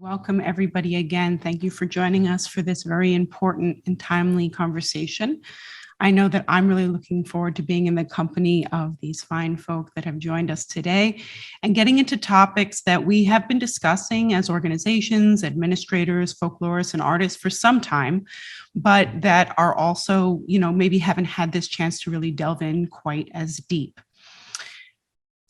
Welcome, everybody, again. Thank you for joining us for this very important and timely conversation. I know that I'm really looking forward to being in the company of these fine folk that have joined us today and getting into topics that we have been discussing as organizations, administrators, folklorists, and artists for some time, but that are also, maybe haven't had this chance to really delve in quite as deep.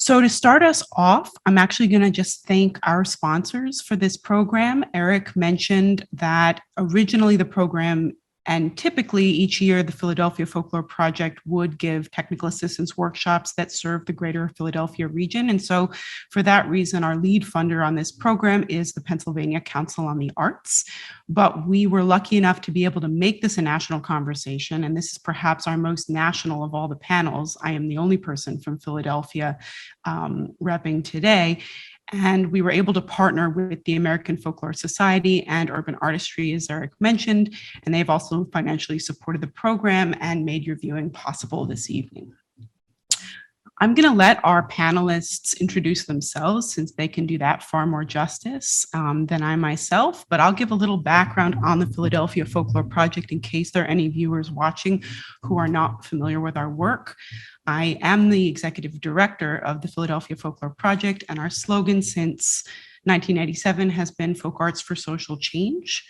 So to start us off, I'm actually going to just thank our sponsors for this program. Eric mentioned that originally the program, and typically each year, the Philadelphia Folklore Project would give technical assistance workshops that serve the greater Philadelphia region. And so for that reason, our lead funder on this program is the Pennsylvania Council on the Arts. But we were lucky enough to be able to make this a national conversation. And this is perhaps our most national of all the panels. I am the only person from Philadelphia repping today. And we were able to partner with the American Folklore Society and Urban Artistry, as Eric mentioned, and they've also financially supported the program and made your viewing possible this evening. I'm going to let our panelists introduce themselves since they can do that far more justice than I myself, but I'll give a little background on the Philadelphia Folklore Project in case there are any viewers watching who are not familiar with our work. I am the executive director of the Philadelphia Folklore Project, and our slogan since 1987 has been Folk Arts for Social Change.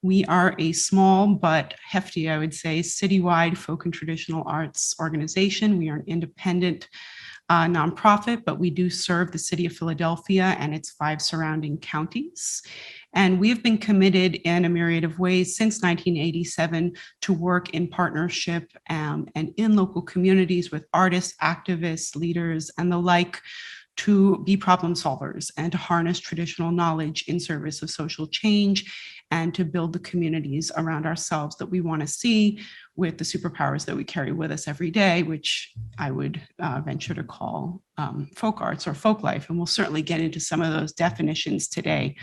We are a small but hefty, I would say, citywide folk and traditional arts organization. We are an independent nonprofit, but we do serve the city of Philadelphia and its 5 surrounding counties. And we have been committed in a myriad of ways since 1987 to work in partnership and in local communities with artists, activists, leaders, and the like, to be problem solvers and to harness traditional knowledge in service of social change and to build the communities around ourselves that we want to see with the superpowers that we carry with us every day, which I would venture to call folk arts or folk life. And we'll certainly get into some of those definitions today.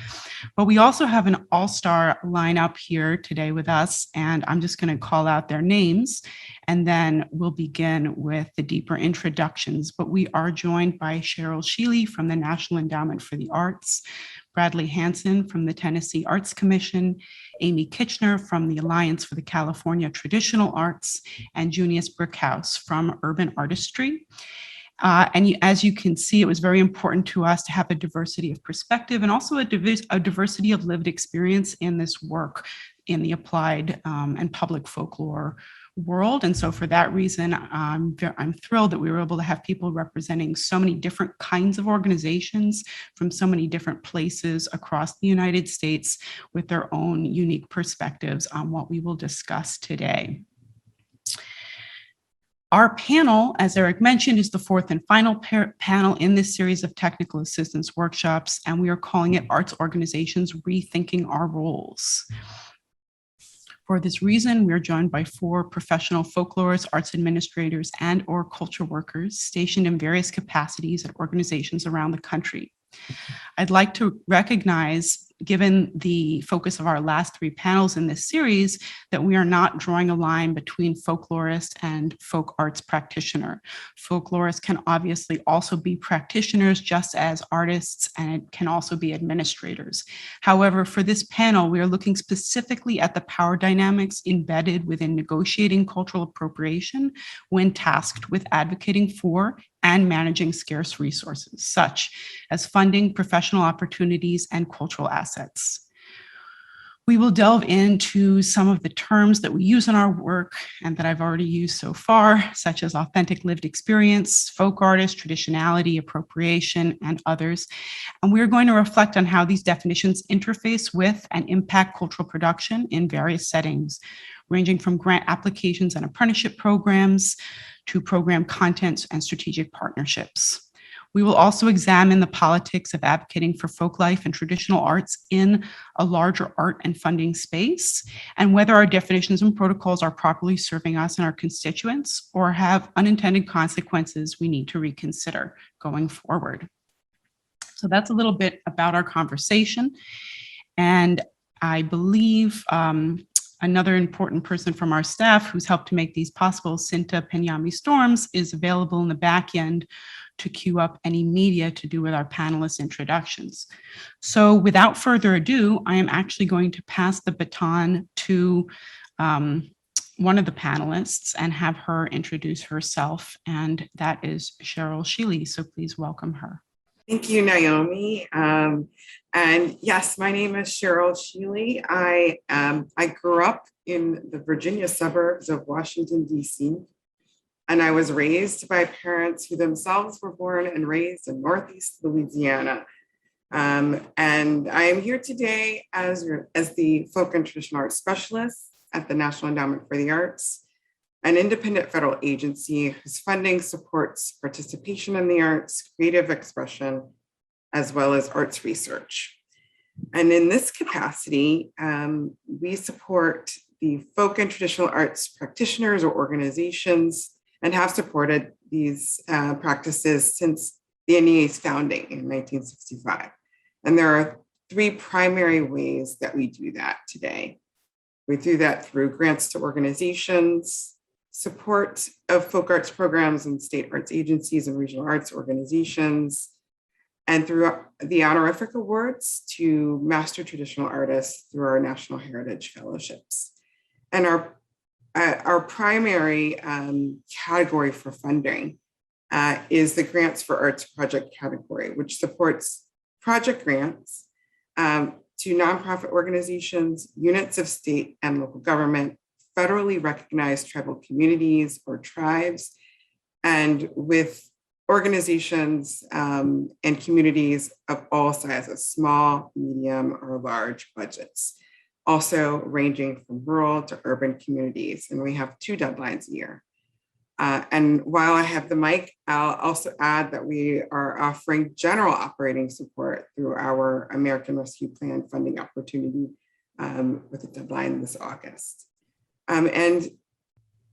But we also have an all-star lineup here today with us, and I'm just going to call out their names, and then we'll begin with the deeper introductions. But we are joined by Cheryl Sheely from the National Endowment for the Arts, Bradley Hansen from the Tennessee Arts Commission, Amy Kitchener from the Alliance for the California Traditional Arts, and Junius Brickhouse from Urban Artistry. As you can see, it was very important to us to have a diversity of perspective and also a diversity of lived experience in this work in the applied and public folklore world. And so for that reason, I'm thrilled that we were able to have people representing so many different kinds of organizations from so many different places across the United States with their own unique perspectives on what we will discuss today. Our panel, as Eric mentioned, is the 4th and final panel in this series of technical assistance workshops, and we are calling it Arts Organizations Rethinking Our Roles. For this reason, we are joined by 4 professional folklorists, arts administrators, and/or culture workers stationed in various capacities at organizations around the country. I'd like to recognize, given the focus of our last 3 panels in this series, that we are not drawing a line between folklorist and folk arts practitioner. Folklorists can obviously also be practitioners, just as artists, and it can also be administrators. However, for this panel, we are looking specifically at the power dynamics embedded within negotiating cultural appropriation when tasked with advocating for and managing scarce resources, such as funding, professional opportunities, and cultural assets. We will delve into some of the terms that we use in our work and that I've already used so far, such as authentic lived experience, folk artist, traditionality, appropriation, and others. And we're going to reflect on how these definitions interface with and impact cultural production in various settings, ranging from grant applications and apprenticeship programs to program contents and strategic partnerships. We will also examine the politics of advocating for folk life and traditional arts in a larger art and funding space, and whether our definitions and protocols are properly serving us and our constituents or have unintended consequences we need to reconsider going forward. So that's a little bit about our conversation. And I believe another important person from our staff who's helped to make these possible, Cinta Penyami Storms, is available in the back end to queue up any media to do with our panelists' introductions. So without further ado, I am actually going to pass the baton to one of the panelists and have her introduce herself, and that is Cheryl Sheely. So please welcome her. Thank you, Naomi. And yes, my name is Cheryl Sheely. I grew up in the Virginia suburbs of Washington, D.C., and I was raised by parents who themselves were born and raised in Northeast Louisiana. And I am here today as the Folk and Traditional Arts Specialist at the National Endowment for the Arts, an independent federal agency whose funding supports participation in the arts, creative expression, as well as arts research. And in this capacity, we support the folk and traditional arts practitioners or organizations and have supported these practices since the NEA's founding in 1965. And there are three primary ways that we do that today. We do that through grants to organizations, support of folk arts programs and state arts agencies and regional arts organizations, and through the honorific awards to master traditional artists through our National Heritage Fellowships. And our primary category for funding is the Grants for Arts Project category, which supports project grants to nonprofit organizations, units of state and local government, federally recognized tribal communities or tribes, and with organizations and communities of all sizes, small, medium, or large budgets, also ranging from rural to urban communities. And we have 2 deadlines a year. And while I have the mic, I'll also add that we are offering general operating support through our American Rescue Plan funding opportunity with a deadline this August. And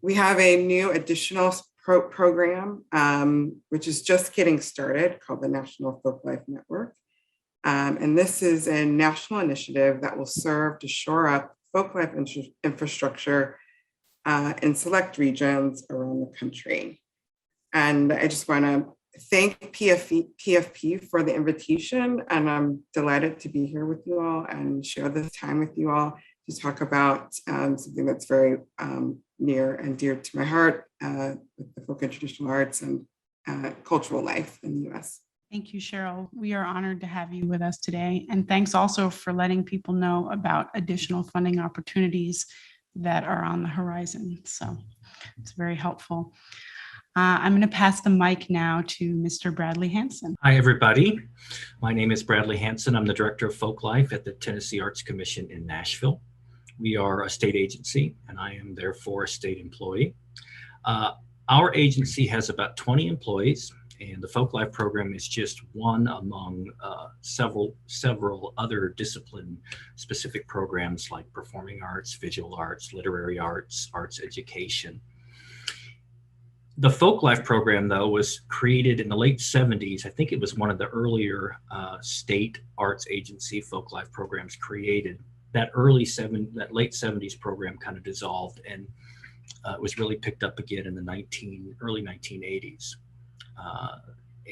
we have a new additional program, which is just getting started, called the National Folklife Network. And this is a national initiative that will serve to shore up folklife infrastructure in select regions around the country. And I just want to thank PFP for the invitation, and I'm delighted to be here with you all and share this time with you all to talk about something that's very near and dear to my heart with the folk and traditional arts and cultural life in the US. Thank you, Cheryl. We are honored to have you with us today. And thanks also for letting people know about additional funding opportunities that are on the horizon. So it's very helpful. I'm going to pass the mic now to Mr. Bradley Hansen. Hi, everybody. My name is Bradley Hansen. I'm the Director of Folklife at the Tennessee Arts Commission in Nashville. We are a state agency, and I am therefore a state employee. Our agency has about 20 employees, and the Folklife program is just one among several other discipline-specific programs like performing arts, visual arts, literary arts, arts education. The Folklife program, though, was created in the late 70s. I think it was one of the earlier state arts agency Folklife programs created. That late 70s program kind of dissolved, and it was really picked up again in the early 1980s.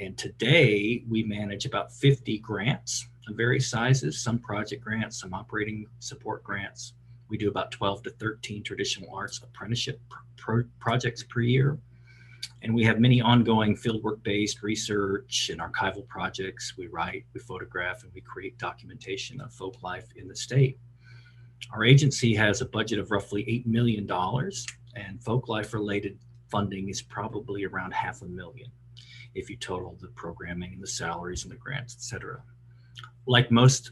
And today we manage about 50 grants of various sizes, some project grants, some operating support grants. We do about 12 to 13 traditional arts apprenticeship projects per year. And we have many ongoing fieldwork-based research and archival projects. We write, we photograph, and we create documentation of folk life in the state. Our agency has a budget of roughly $8 million, and folk life related funding is probably around $500,000 if you total the programming and the salaries and the grants, et cetera. Like most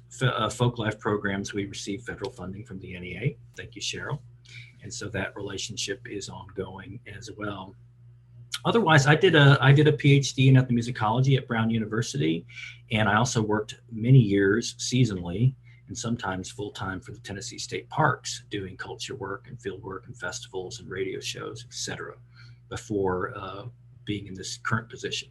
folk life programs, we receive federal funding from the NEA. Thank you, Cheryl. And so that relationship is ongoing as well. Otherwise, I did a PhD in ethnomusicology at Brown University, and I also worked many years seasonally and sometimes full-time for the Tennessee State Parks, doing culture work and field work and festivals and radio shows, et cetera, before being in this current position.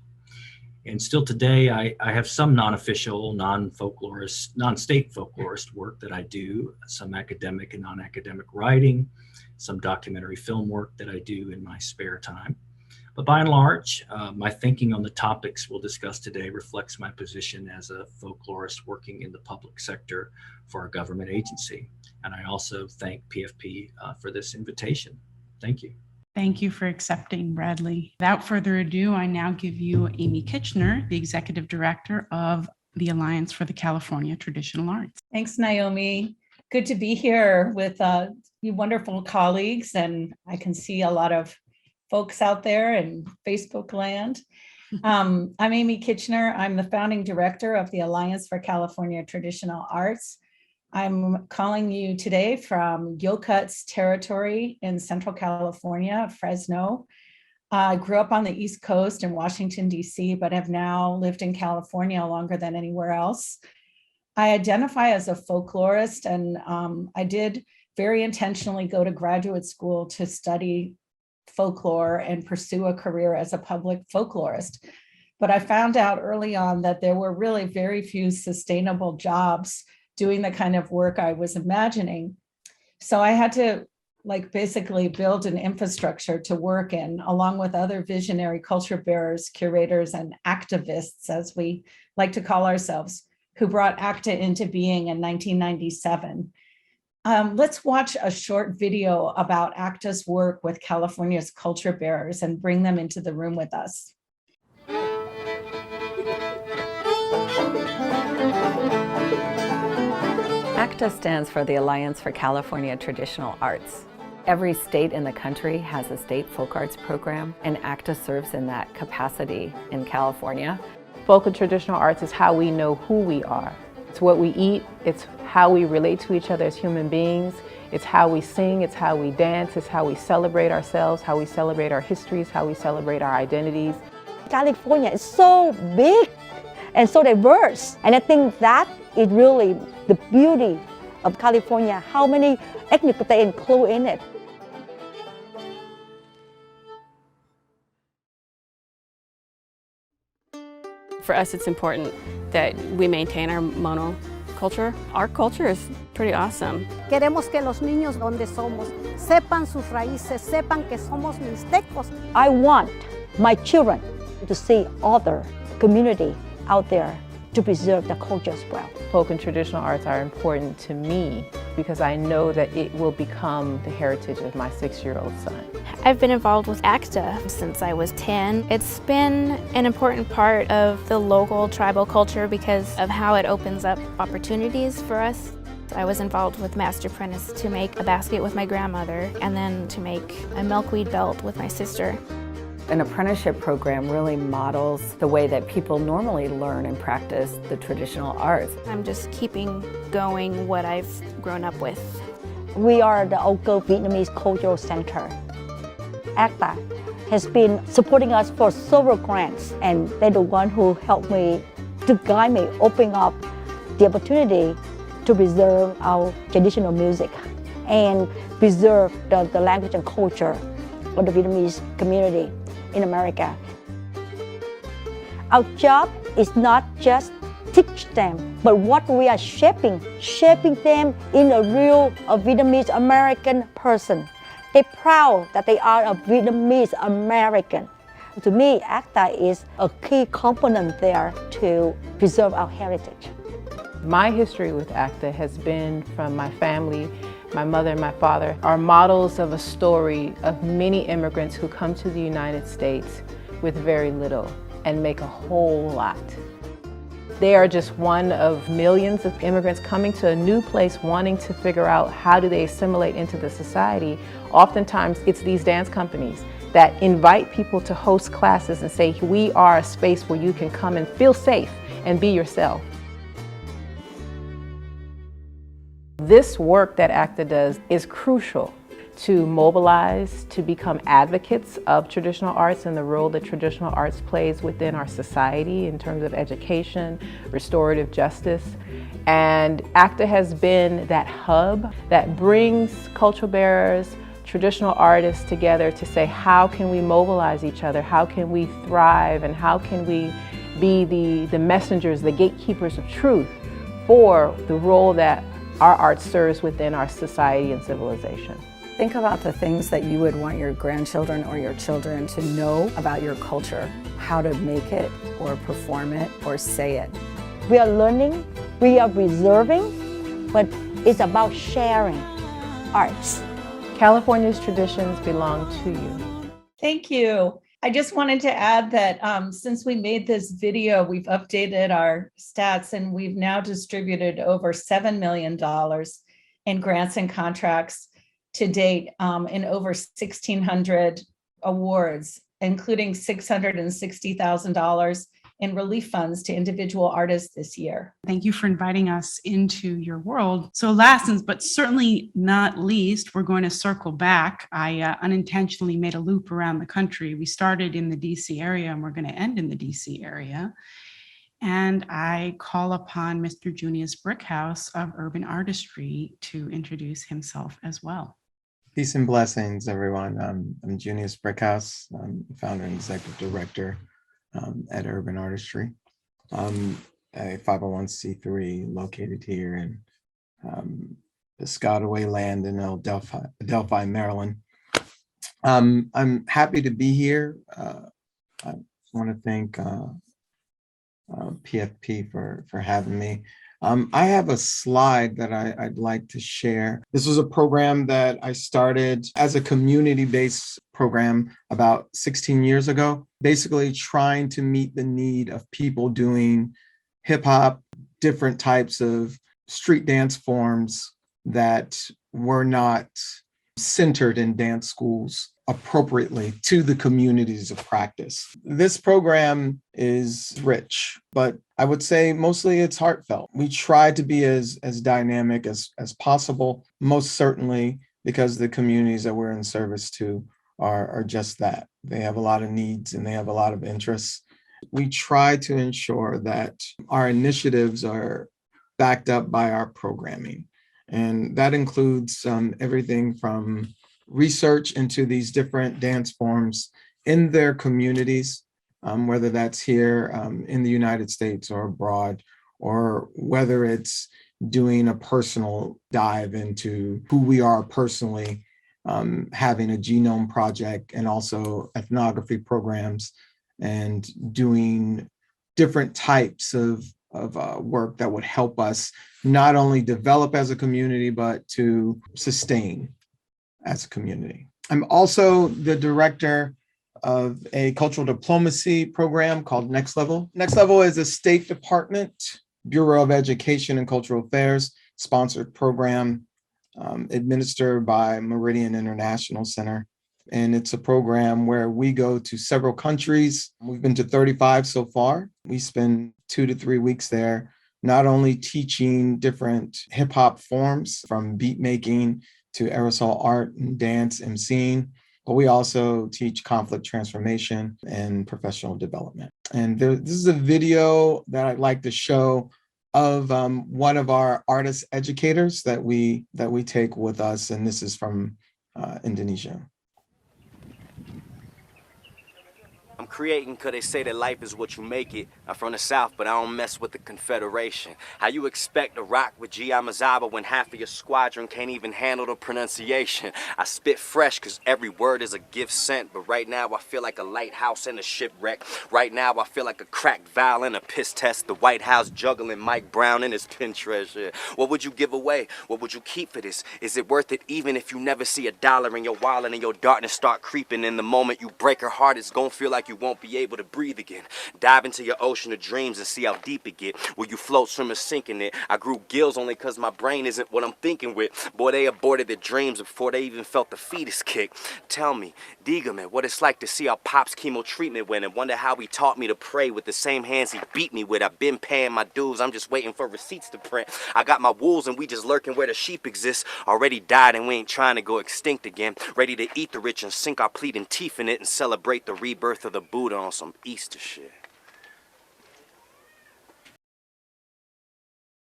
And still today, I have some non-official, non-state folklorist work that I do, some academic and non-academic writing, some documentary film work that I do in my spare time. But by and large, my thinking on the topics we'll discuss today reflects my position as a folklorist working in the public sector for a government agency. And I also thank PFP for this invitation. Thank you. Thank you for accepting, Bradley. Without further adu, I now give you Amy Kitchener, the Executive Director of the Alliance for the California Traditional Arts. Thanks, Naomi. Good to be here with you wonderful colleagues, and I can see a lot of folks out there in Facebook land. I'm Amy Kitchener. I'm the founding director of the Alliance for California Traditional Arts. I'm calling you today from Yokuts territory in Central California, Fresno. I grew up on the East Coast in Washington, D.C., but have now lived in California longer than anywhere else. I identify as a folklorist, and I did very intentionally go to graduate school to study folklore and pursue a career as a public folklorist. But I found out early on that there were really very few sustainable jobs doing the kind of work I was imagining. So I had to basically build an infrastructure to work in, along with other visionary culture bearers, curators, and activists, as we like to call ourselves, who brought ACTA into being in 1997. Let's watch a short video about ACTA's work with California's culture bearers and bring them into the room with us. ACTA stands for the Alliance for California Traditional Arts. Every state in the country has a state folk arts program, and ACTA serves in that capacity in California. Folk and traditional arts is how we know who we are. It's what we eat, it's how we relate to each other as human beings, it's how we sing, it's how we dance, it's how we celebrate ourselves, how we celebrate our histories, how we celebrate our identities. California is so big and so diverse, and I think that is really the beauty of California, how many ethnic groups they include in it. For us, it's important that we maintain our monoculture. Our culture is pretty awesome. Queremos que los niños donde somos sepan sus raíces, sepan que somos mixtecos. I want my children to see other community out there to preserve the culture as well. Folk and traditional arts are important to me because I know that it will become the heritage of my 6-year-old son. I've been involved with ACTA since I was 10. It's been an important part of the local tribal culture because of how it opens up opportunities for us. I was involved with Master Apprentice to make a basket with my grandmother and then to make a milkweed belt with my sister. An apprenticeship program really models the way that people normally learn and practice the traditional arts. I'm just keeping going what I've grown up with. We are the Oco Vietnamese Cultural Center. ACTA has been supporting us for several grants, and they're the one who helped me, to guide me, open up the opportunity to preserve our traditional music and preserve the language and culture of the Vietnamese community in America. Our job is not just teach them, but what we are shaping them in a real Vietnamese American person. They're proud that they are a Vietnamese American. To me, ACTA is a key component there to preserve our heritage. My history with ACTA has been from my family. My mother and my father are models of a story of many immigrants who come to the United States with very little and make a whole lot. They are just one of millions of immigrants coming to a new place wanting to figure out how do they assimilate into the society. Oftentimes it's these dance companies that invite people to host classes and say, we are a space where you can come and feel safe and be yourself. This work that ACTA does is crucial to mobilize, to become advocates of traditional arts and the role that traditional arts plays within our society in terms of education, restorative justice. And ACTA has been that hub that brings cultural bearers, traditional artists together to say, how can we mobilize each other? How can we thrive? And how can we be the messengers, the gatekeepers of truth for the role that our art serves within our society and civilization? Think about the things that you would want your grandchildren or your children to know about your culture, how to make it or perform it or say it. We are learning, we are preserving, but it's about sharing arts. California's traditions belong to you. Thank you. I just wanted to add that since we made this video, we've updated our stats and we've now distributed over $7 million in grants and contracts to date in over 1,600 awards, including $660,000 in relief funds to individual artists this year. Thank you for inviting us into your world. So last but certainly not least, we're going to circle back. I unintentionally made a loop around the country. We started in the DC area and we're going to end in the DC area. And I call upon Mr. Junius Brickhouse of Urban Artistry to introduce himself as well. Peace and blessings, everyone. I'm Junius Brickhouse. I'm the founder and executive director at Urban Artistry. I'm a 501c3 located here in the Piscataway land in Adelphi, Maryland. I'm happy to be here. I want to thank PFP for having me. I have a slide that I'd like to share. This was a program that I started as a community-based program about 16 years ago, basically trying to meet the need of people doing hip hop, different types of street dance forms that were not centered in dance schools appropriately to the communities of practice. This program is rich, but I would say mostly it's heartfelt. We try to be as dynamic as possible, most certainly because the communities that we're in service to are just that. They have a lot of needs and they have a lot of interests. We try to ensure that our initiatives are backed up by our programming. And that includes everything from research into these different dance forms in their communities, whether that's here in the United States or abroad, or whether it's doing a personal dive into who we are personally, having a genome project and also ethnography programs and doing different types of work that would help us not only develop as a community, but to sustain as a community. I'm also the director of a cultural diplomacy program called Next Level. Next Level is a State Department, Bureau of Education and Cultural Affairs sponsored program administered by Meridian International Center. And it's a program where we go to several countries. We've been to 35 so far. We spend 2 to 3 weeks there, not only teaching different hip hop forms from beat making to aerosol art and dance, emceeing, but we also teach conflict transformation and professional development. And this is a video that I'd like to show of one of our artist educators that we take with us, and this is from Indonesia. I'm creating because they say that life is what you make it. I'm from the South, but I don't mess with the Confederation. How you expect to rock with G.I. Mazaba when half of your squadron can't even handle the pronunciation? I spit fresh because every word is a gift sent, but right now I feel like a lighthouse in a shipwreck. Right now I feel like a cracked violin, a piss test, the White House juggling Mike Brown in his Pinterest. Yeah. What would you give away? What would you keep for this? Is it worth it even if you never see $1 in your wallet and your darkness start creeping? In the moment you break her heart, it's gonna feel like you won't be able to breathe again. Dive into your ocean of dreams and see how deep it get. Will you float, swim, or sink in it? I grew gills only cause my brain isn't what I'm thinking with. Boy, they aborted their dreams before they even felt the fetus kick. Tell me, Diga, what it's like to see how Pop's chemo treatment went and wonder how he taught me to pray with the same hands he beat me with. I've been paying my dues, I'm just waiting for receipts to print. I got my wolves and we just lurking where the sheep exist. Already died and we ain't trying to go extinct again. Ready to eat the rich and sink our pleading teeth in it and celebrate the rebirth of the Buddha on some Easter shit.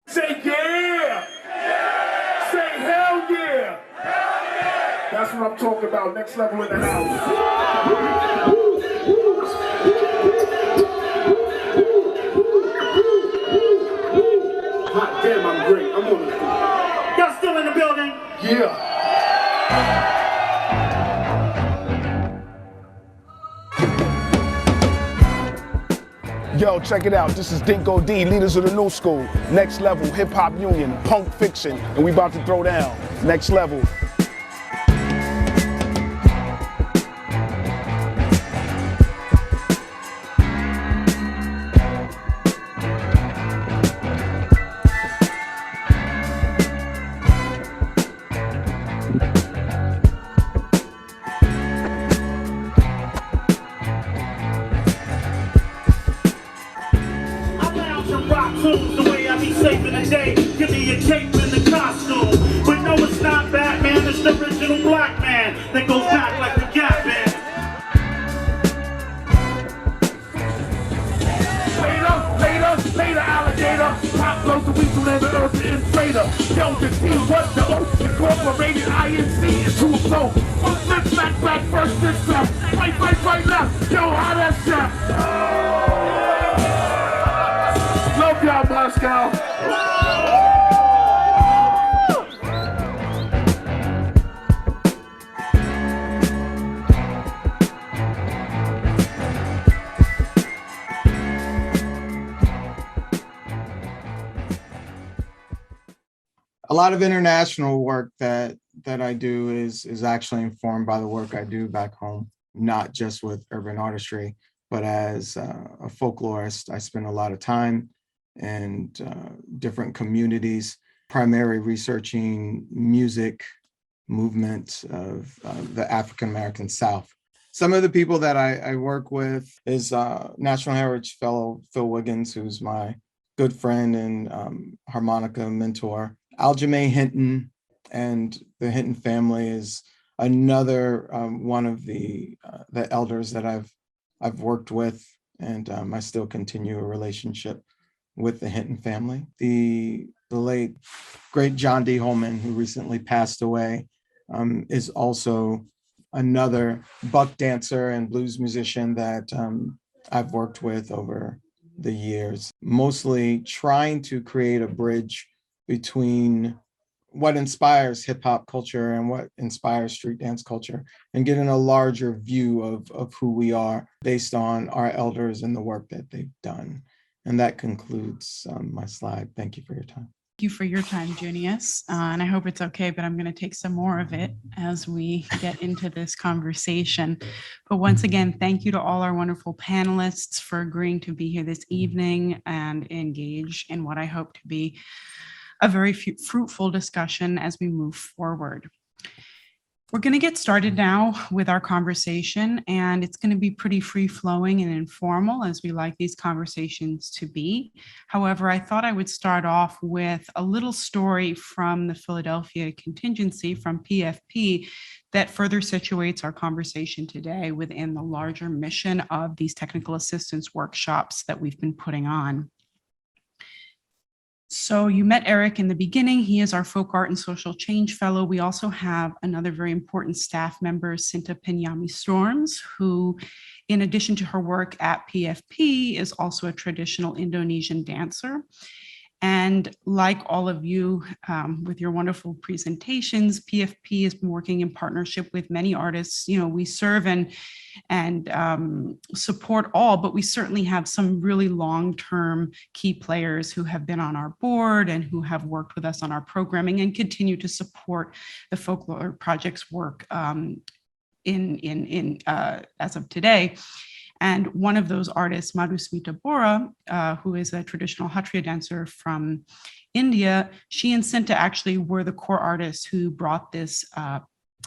Say yeah! Yeah! Say hell yeah! Hell yeah! That's what I'm talking about. Next level in the house. Hot damn, I'm great. I'm on the floor. Y'all still in the building? Yeah. Yo, check it out. This is Dinko D, leaders of the new school. Next level, hip hop union, punk fiction, and we about to throw down. Next level. The way I be saving the day, give me a cape and the costume. But no, it's not Batman, it's the original black man that goes back like the Gap Band. Later, alligator. Pop blows the weasel and the earth invader. Yo, the T was the O. Incorporated INC into a flow. One flip, back, first, this left. Right, left. Yo, how that shot? Love y'all, Moscow. A lot of international work that I do is actually informed by the work I do back home, not just with urban artistry, but as a folklorist. I spend a lot of time in different communities, primarily researching music movement of the African American South. Some of the people that I work with is National Heritage Fellow Phil Wiggins, who's my good friend and harmonica mentor. Aljamain Hinton and the Hinton family is another one of the elders that I've worked with, and I still continue a relationship with the Hinton family. The late great John D. Holman, who recently passed away, is also another buck dancer and blues musician that I've worked with over the years, mostly trying to create a bridge between what inspires hip hop culture and what inspires street dance culture, and getting a larger view of who we are based on our elders and the work that they've done. And that concludes my slide. Thank you for your time. Thank you for your time, Junius. And I hope it's okay, but I'm going to take some more of it as we get into this conversation. But once again, thank you to all our wonderful panelists for agreeing to be here this evening and engage in what I hope to be a very fruitful discussion as we move forward. We're going to get started now with our conversation, and it's going to be pretty free-flowing and informal, as we like these conversations to be. However, I thought I would start off with a little story from the Philadelphia contingency from PFP that further situates our conversation today within the larger mission of these technical assistance workshops that we've been putting on. So you met Eric in the beginning. He is our Folk Art and Social Change Fellow. We also have another very important staff member, Sinta Penyami Storms, who, in addition to her work at PFP, is also a traditional Indonesian dancer. And like all of you with your wonderful presentations, PFP has been working in partnership with many artists. You know, we serve and support all, but we certainly have some really long-term key players who have been on our board and who have worked with us on our programming and continue to support the Folklore Project's work as of today. And one of those artists, Madhusmita Bora, who is a traditional Hatria dancer from India, she and Sinta actually were the core artists who brought this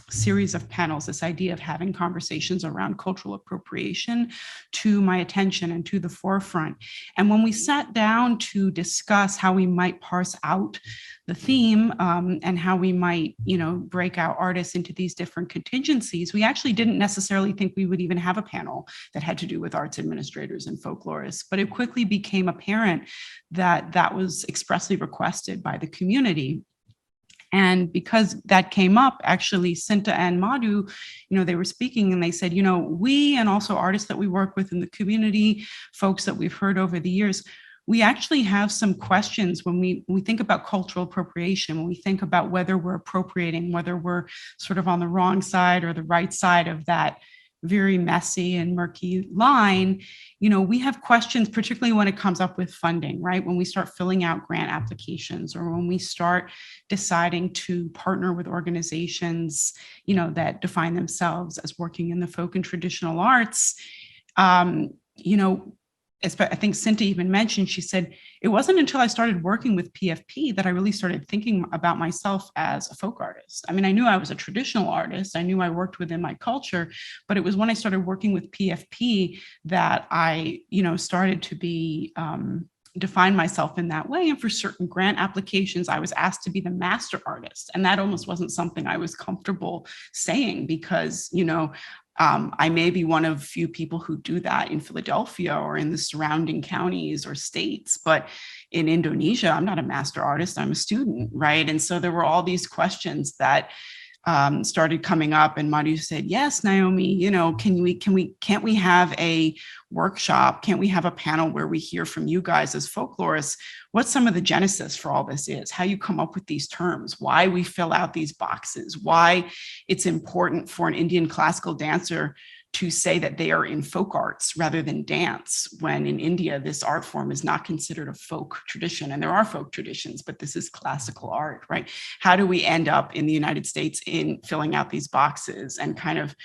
series of panels, this idea of having conversations around cultural appropriation to my attention and to the forefront. And when we sat down to discuss how we might parse out the theme and how we might, break out artists into these different contingencies, we actually didn't necessarily think we would even have a panel that had to do with arts administrators and folklorists, but it quickly became apparent that that was expressly requested by the community. And because that came up, actually, Sinta and Madhu, they were speaking and they said, we and also artists that we work with in the community, folks that we've heard over the years, we actually have some questions when we think about cultural appropriation, when we think about whether we're appropriating, whether we're sort of on the wrong side or the right side of that very messy and murky line, we have questions, particularly when it comes up with funding, right? When we start filling out grant applications, or when we start deciding to partner with organizations, that define themselves as working in the folk and traditional arts. I think Cynthia even mentioned, she said, it wasn't until I started working with PFP that I really started thinking about myself as a folk artist. I mean, I knew I was a traditional artist. I knew I worked within my culture, but it was when I started working with PFP that I, started to be, define myself in that way. And for certain grant applications, I was asked to be the master artist. And that almost wasn't something I was comfortable saying because, I may be one of few people who do that in Philadelphia or in the surrounding counties or states, but in Indonesia, I'm not a master artist, I'm a student, right? And so there were all these questions that started coming up, and Madhu said, yes, Naomi, can't we have a workshop? Can't we have a panel where we hear from you guys as folklorists what some of the genesis for all this is, how you come up with these terms, why we fill out these boxes, why it's important for an Indian classical dancer to say that they are in folk arts rather than dance, when in India, this art form is not considered a folk tradition. And there are folk traditions, but this is classical art, right? How do we end up in the United States in filling out these boxes and kind of,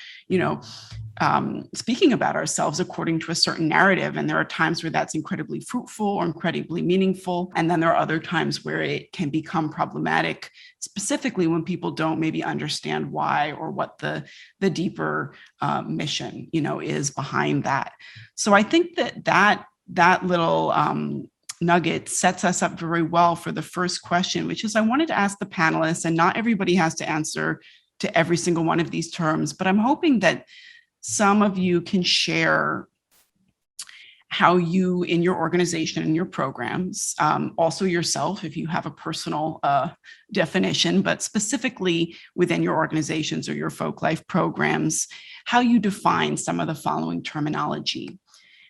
speaking about ourselves according to a certain narrative? And there are times where that's incredibly fruitful or incredibly meaningful. And then there are other times where it can become problematic, specifically when people don't maybe understand why or what the deeper mission, is behind that. So I think that little nugget sets us up very well for the first question, which is I wanted to ask the panelists, and not everybody has to answer to every single one of these terms, but I'm hoping that some of you can share how you, in your organization and your programs, also yourself, if you have a personal definition, but specifically within your organizations or your folk life programs, how you define some of the following terminology.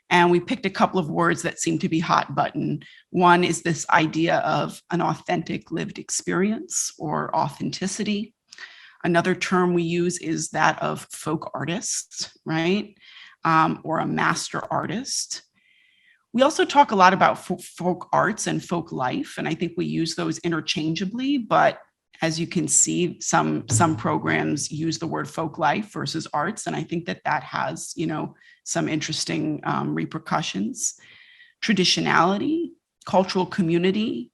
And we picked a couple of words that seem to be hot button. One is this idea of an authentic lived experience or authenticity. Another term we use is that of folk artist, right? Or a master artist. We also talk a lot about folk arts and folk life, and I think we use those interchangeably, but as you can see, some programs use the word folk life versus arts, and I think that has, some interesting repercussions. Traditionality, cultural community,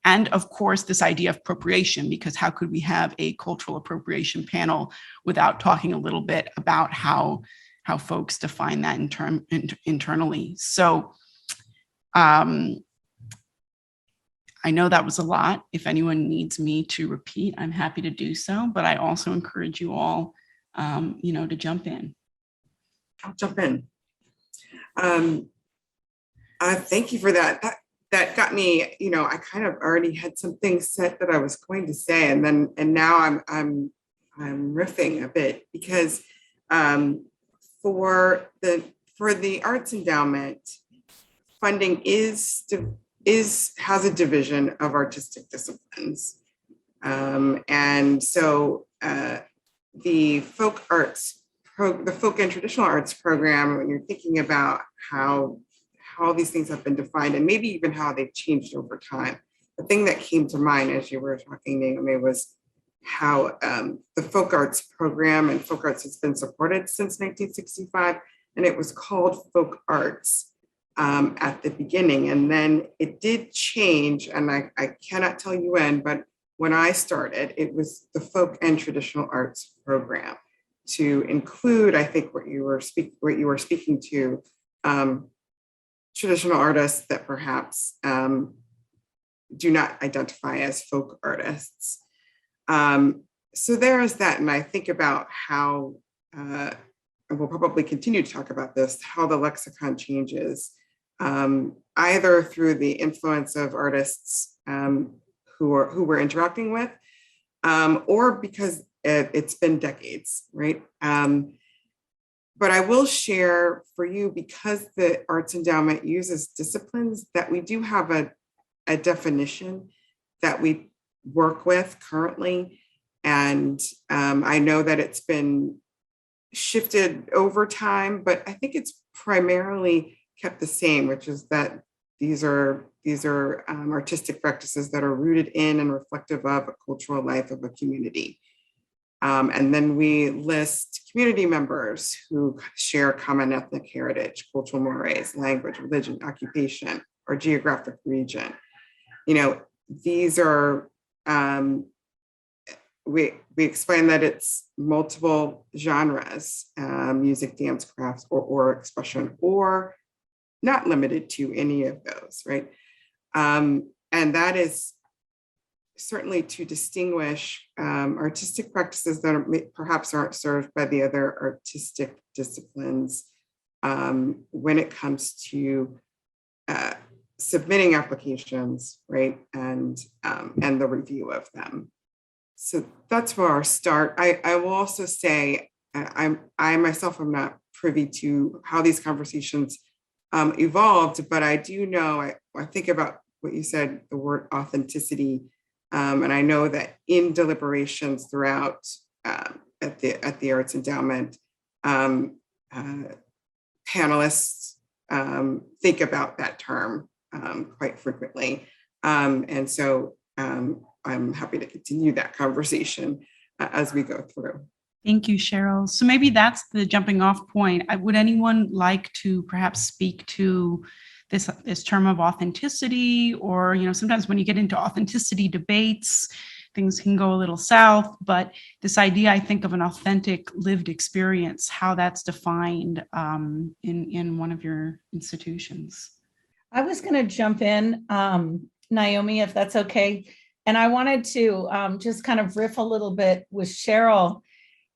and of course, this idea of appropriation, because how could we have a cultural appropriation panel without talking a little bit about how folks define that internally? So I know that was a lot. If anyone needs me to repeat, I'm happy to do so, but I also encourage you all, to jump in. I'll jump in. Thank you for that. That got me, I kind of already had some things set that I was going to say, and now I'm riffing a bit because for the Arts Endowment, funding has a division of artistic disciplines, and so the folk and traditional arts program, when you're thinking about how these things have been defined and maybe even how they've changed over time, the thing that came to mind as you were talking, Naomi, was how the folk arts program and folk arts has been supported since 1965, and it was called folk arts at the beginning, and then it did change, and I cannot tell you when, but when I started, it was the folk and traditional arts program, to include, I think, what you were speaking to, traditional artists that perhaps do not identify as folk artists. So there is that, and I think about how, and we'll probably continue to talk about this, how the lexicon changes, either through the influence of artists who we're interacting with, or because it's been decades, right? But I will share for you, because the Arts Endowment uses disciplines, that we do have a definition that we work with currently. And I know that it's been shifted over time, but I think it's primarily kept the same, which is that these are artistic practices that are rooted in and reflective of a cultural life of a community. And then we list community members who share common ethnic heritage, cultural mores, language, religion, occupation, or geographic region. These are, we explain that it's multiple genres, music, dance, crafts, or expression, or not limited to any of those, right? And that is certainly to distinguish artistic practices that perhaps aren't served by the other artistic disciplines when it comes to submitting applications, right? And the review of them. So that's for our start. I will also say, I myself am not privy to how these conversations evolved, but I do know, I think about what you said, the word authenticity. And I know that in deliberations throughout at the Arts Endowment, panelists think about that term quite frequently. And so I'm happy to continue that conversation as we go through. Thank you, Cheryl. So maybe that's the jumping off point. Would anyone like to perhaps speak to this term of authenticity? Or, sometimes when you get into authenticity debates, things can go a little south, but this idea, I think, of an authentic lived experience, how that's defined in one of your institutions. I was going to jump in, Naomi, if that's okay. And I wanted to just kind of riff a little bit with Cheryl.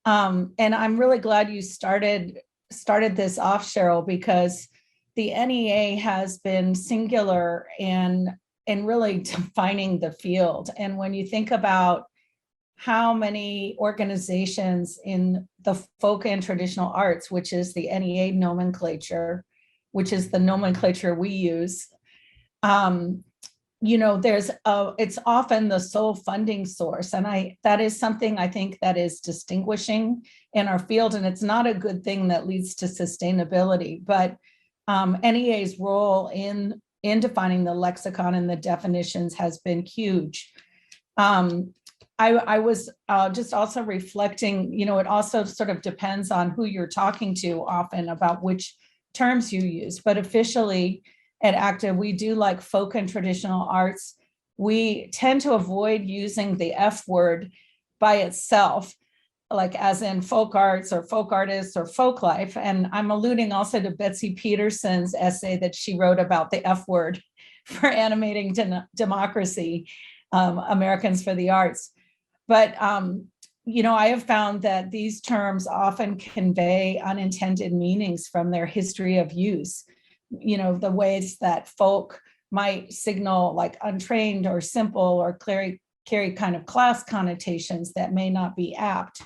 And I'm really glad you started this off, Cheryl, because the NEA has been singular in really defining the field. And when you think about how many organizations in the folk and traditional arts, which is the NEA nomenclature, which is the nomenclature we use, it's often the sole funding source. And that is something I think that is distinguishing in our field. And it's not a good thing that leads to sustainability, but NEA's role in defining the lexicon and the definitions has been huge. I was just also reflecting, it also sort of depends on who you're talking to often about which terms you use, but officially at ACTA, we do like folk and traditional arts. We tend to avoid using the F word by itself, like as in folk arts or folk artists or folk life. And I'm alluding also to Betsy Peterson's essay that she wrote about the F word for animating democracy, Americans for the Arts. But, I have found that these terms often convey unintended meanings from their history of use. The ways that folk might signal like untrained or simple or carry kind of class connotations that may not be apt.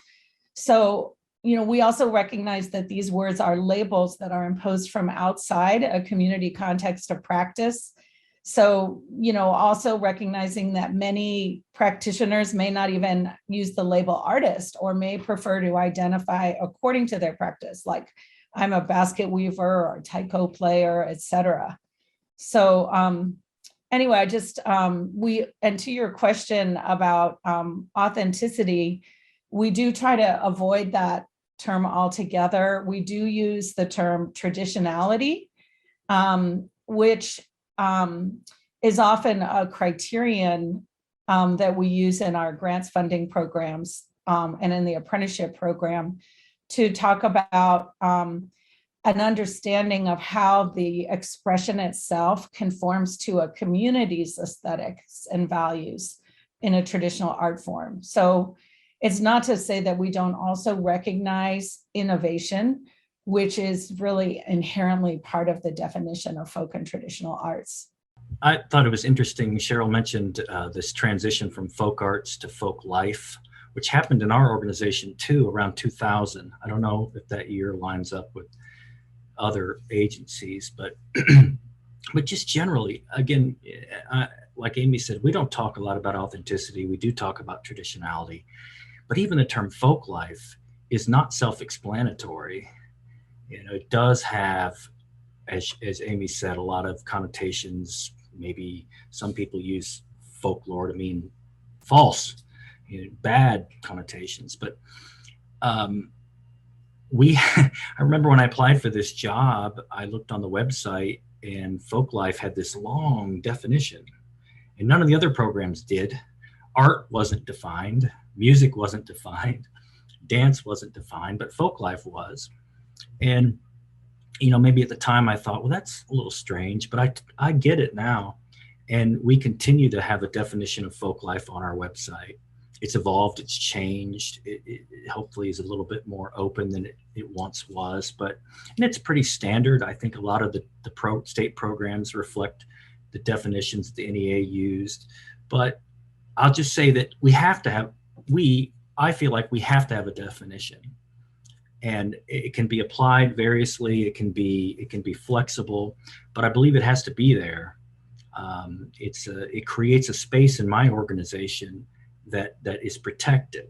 So, we also recognize that these words are labels that are imposed from outside a community context of practice. So, also recognizing that many practitioners may not even use the label artist or may prefer to identify according to their practice, like I'm a basket weaver or a taiko player, etc. So anyway, I just, and to your question about authenticity, we do try to avoid that term altogether. We do use the term traditionality, which is often a criterion that we use in our grants funding programs and in the apprenticeship program to talk about an understanding of how the expression itself conforms to a community's aesthetics and values in a traditional art form. So it's not to say that we don't also recognize innovation, which is really inherently part of the definition of folk and traditional arts. I thought it was interesting, Cheryl mentioned this transition from folk arts to folk life, which happened in our organization too, around 2000. I don't know if that year lines up with other agencies, but but just generally, again, like Amy said, we don't talk a lot about authenticity. We do talk about traditionality, but even the term folk life is not self-explanatory. It does have, as Amy said, a lot of connotations. Maybe some people use folklore to mean false, bad connotations. But I remember when I applied for this job, I looked on the website and Folklife had this long definition, and none of the other programs did. Art wasn't defined, music wasn't defined, dance wasn't defined, but Folklife was. And maybe at the time I thought, well, that's a little strange, but I get it now. And we continue to have a definition of Folklife on our website. It's evolved, it's changed. It hopefully is a little bit more open than it once was, and it's pretty standard. I think a lot of the state programs reflect the definitions the NEA used, but I'll just say that I feel like we have to have a definition, and it can be applied variously. It can be flexible, but I believe it has to be there. It creates a space in my organization that is protected,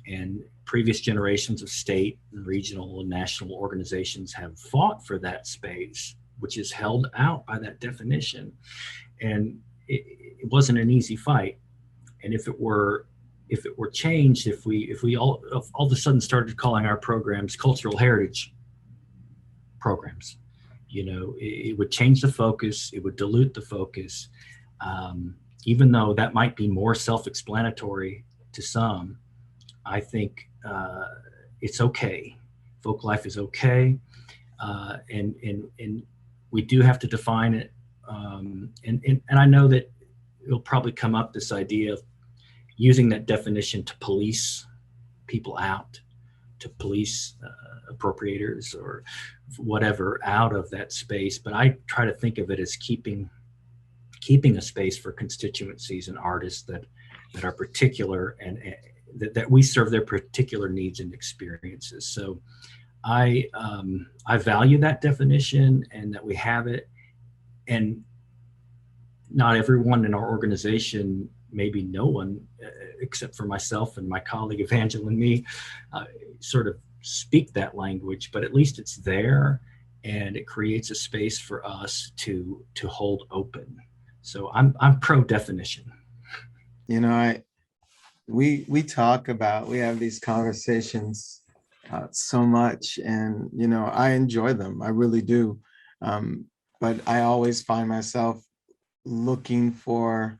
and previous generations of state and regional and national organizations have fought for that space, which is held out by that definition. And it wasn't an easy fight. And if it were changed, if we all of a sudden started calling our programs cultural heritage programs, it would change the focus, it would dilute the focus. Even though that might be more self-explanatory to some, I think it's okay. Folklife is okay, and we do have to define it. And I know that it'll probably come up, this idea of using that definition to police people out, to police appropriators or whatever out of that space. But I try to think of it as keeping a space for constituencies and artists that are particular, and that we serve their particular needs and experiences. So I value that definition and that we have it. And not everyone in our organization, maybe no one except for myself and my colleague Evangel and me, sort of speak that language, but at least it's there, and it creates a space for us to hold open. So I'm pro definition. We talk about, we have these conversations so much, and I enjoy them, I really do. But I always find myself looking for,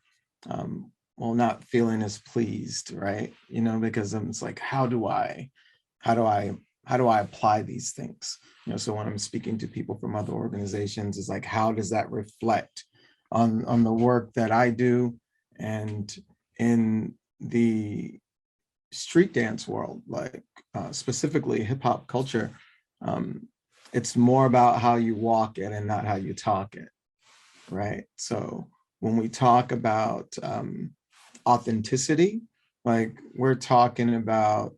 not feeling as pleased, right? Because it's like, how do I apply these things? So when I'm speaking to people from other organizations, it's like, how does that reflect on the work that I do? And in the street dance world, like specifically hip hop culture, it's more about how you walk it and not how you talk it, right? So when we talk about authenticity, like we're talking about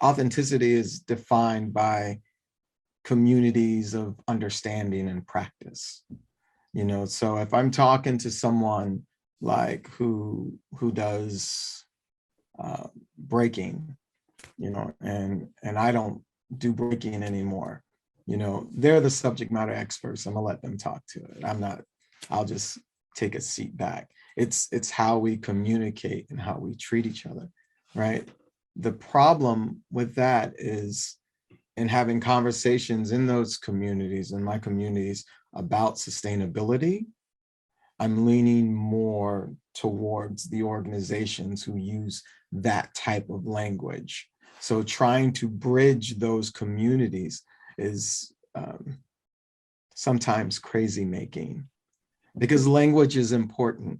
authenticity is defined by communities of understanding and practice. So if I'm talking to someone like who does breaking, and I don't do breaking anymore, they're the subject matter experts. I'm gonna let them talk to it. I'll just take a seat back. It's how we communicate and how we treat each other, right? The problem with that is in having conversations in those communities, in my communities, about sustainability, I'm leaning more towards the organizations who use that type of language. So trying to bridge those communities is sometimes crazy making, because language is important,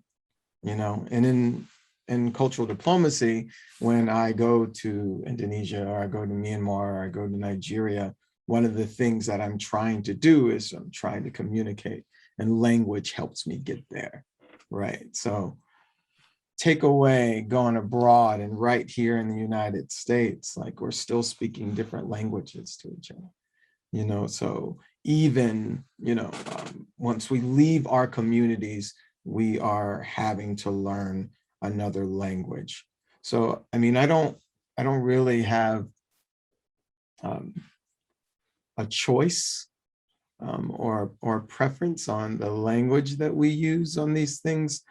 and in cultural diplomacy, when I go to Indonesia or I go to Myanmar or I go to Nigeria, one of the things that I'm trying to do is I'm trying to communicate, and language helps me get there, right? So take away going abroad, and right here in the United States, like we're still speaking different languages to each other, so even, once we leave our communities, we are having to learn another language. So, I don't don't really have a choice or preference on the language that we use on these things.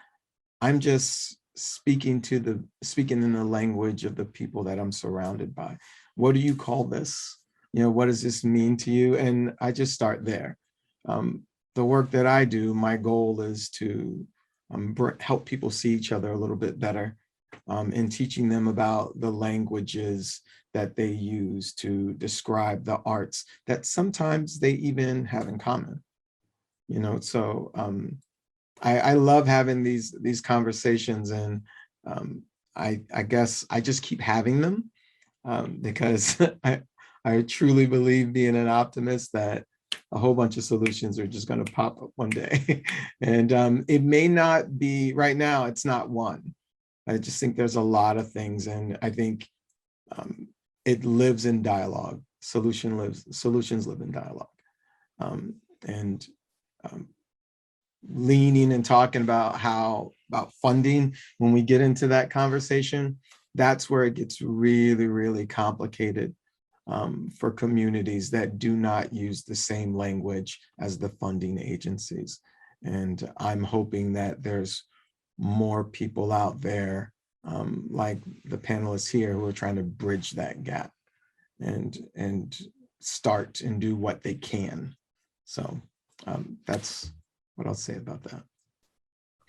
I'm just speaking in the language of the people that I'm surrounded by. What do you call this? What does this mean to you? And I just start there. The work that I do, my goal is to help people see each other a little bit better, and teaching them about the languages that they use to describe the arts that sometimes they even have in common. So I love having these conversations, and I guess I just keep having them because I truly believe, being an optimist, that a whole bunch of solutions are just going to pop up one day. And it may not be right now, it's not one. I just think there's a lot of things, and I think it lives in dialogue. Solutions live in dialogue. And leaning and talking about funding, when we get into that conversation, that's where it gets really, really complicated for communities that do not use the same language as the funding agencies. And I'm hoping that there's more people out there, like the panelists here, who are trying to bridge that gap and start and do what they can. So that's what I'll say about that.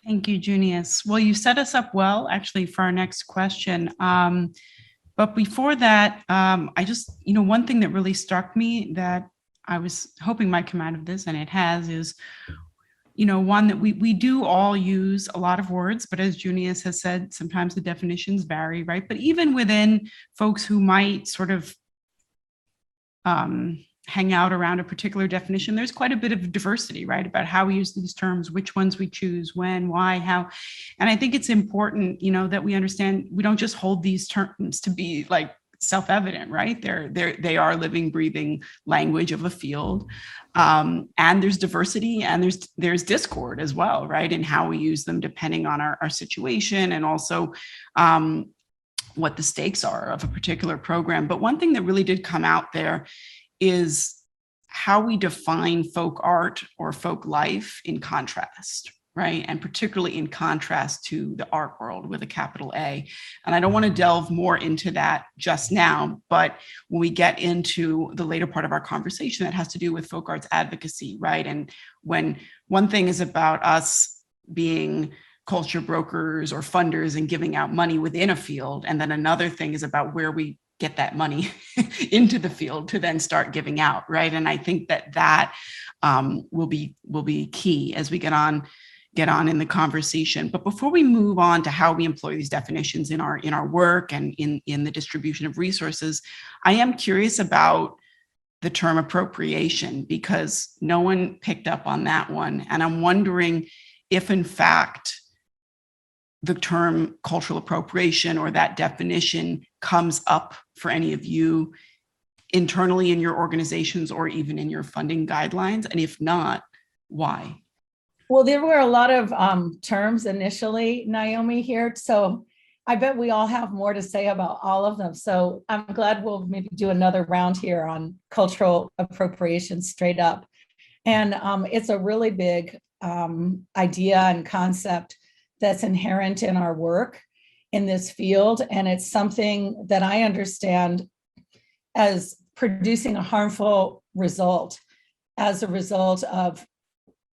Thank you, Junius. Well, you set us up well, actually, for our next question. But before that, I just, one thing that really struck me that I was hoping might come out of this, and it has, is, one that we do all use a lot of words, but as Junius has said, sometimes the definitions vary, right? But even within folks who might sort of hang out around a particular definition, there's quite a bit of diversity, right, about how we use these terms, which ones we choose, when, why, how. And I think it's important, that we understand we don't just hold these terms to be like self-evident, right? They are living, breathing language of a field. And there's diversity, and there's discord as well, right, in how we use them depending on our situation, and also what the stakes are of a particular program. But one thing that really did come out there is how we define folk art or folk life in contrast, right? And particularly in contrast to the art world with a capital A. And I don't want to delve more into that just now, but when we get into the later part of our conversation, that has to do with folk arts advocacy, right? And when one thing is about us being culture brokers or funders and giving out money within a field, and then another thing is about where we get that money into the field to then start giving out, right? And I think that will be key as we get on in the conversation. But before we move on to how we employ these definitions in our work and in the distribution of resources, I am curious about the term appropriation, because no one picked up on that one. And I'm wondering if, in fact, the term cultural appropriation or that definition comes up for any of you internally in your organizations or even in your funding guidelines. And if not, why? Well, there were a lot of terms initially, Naomi, here. So I bet we all have more to say about all of them. So I'm glad we'll maybe do another round here on cultural appropriation straight up. And it's a really big idea and concept that's inherent in our work in this field. And it's something that I understand as producing a harmful result as a result of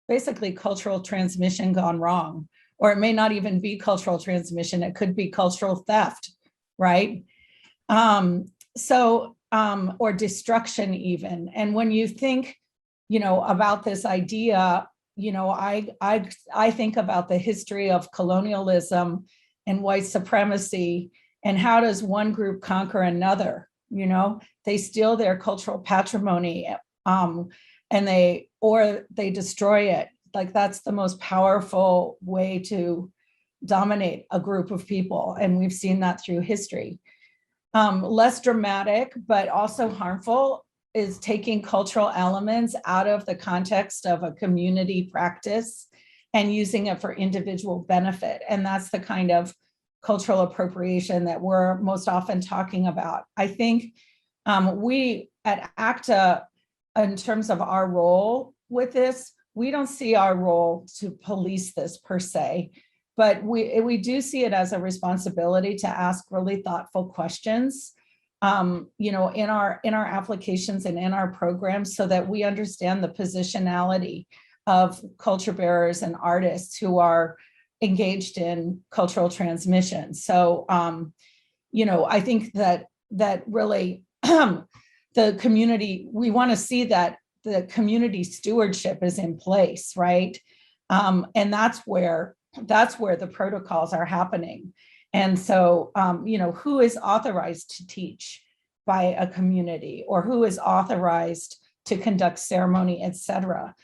basically cultural transmission gone wrong. Or it may not even be cultural transmission, it could be cultural theft, right? Or destruction even. And when you think, about this idea, I think about the history of colonialism and white supremacy, and how does one group conquer another? They steal their cultural patrimony, and they destroy it. Like, that's the most powerful way to dominate a group of people, and we've seen that through history. Less dramatic, but also harmful, is taking cultural elements out of the context of a community practice and using it for individual benefit. And that's the kind of cultural appropriation that we're most often talking about. I think we at ACTA, in terms of our role with this, we don't see our role to police this per se, but we do see it as a responsibility to ask really thoughtful questions, you know, in our applications and in our programs, so that we understand the positionality of culture bearers and artists who are engaged in cultural transmission. So, you know, I think that really the community, we want to see that the community stewardship is in place, right? And that's where the protocols are happening. And so, you know, who is authorized to teach by a community, or who is authorized to conduct ceremony, et cetera.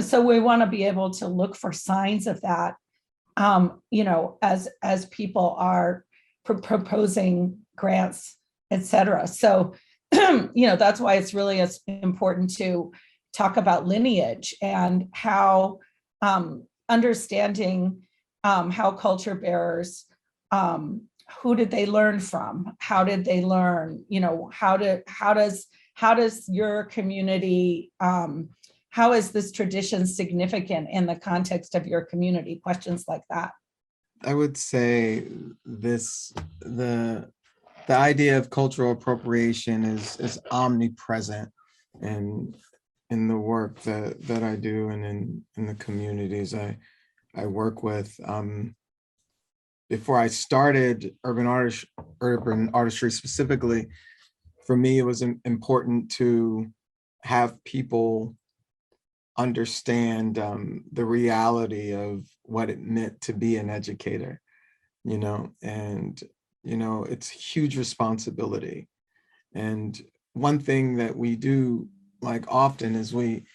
So we want to be able to look for signs of that, you know, as people are proposing grants, et cetera. So, you know, that's why it's really important to talk about lineage and how understanding how culture bearers, who did they learn from? How did they learn? You know, how does your community, how is this tradition significant in the context of your community? Questions like that. I would say the idea of cultural appropriation is omnipresent in the work that I do and in the communities I work with. Before I started urban artistry specifically, for me, it was important to have people understand the reality of what it meant to be an educator, you know, and, you know, it's a huge responsibility. And one thing that we do like often is we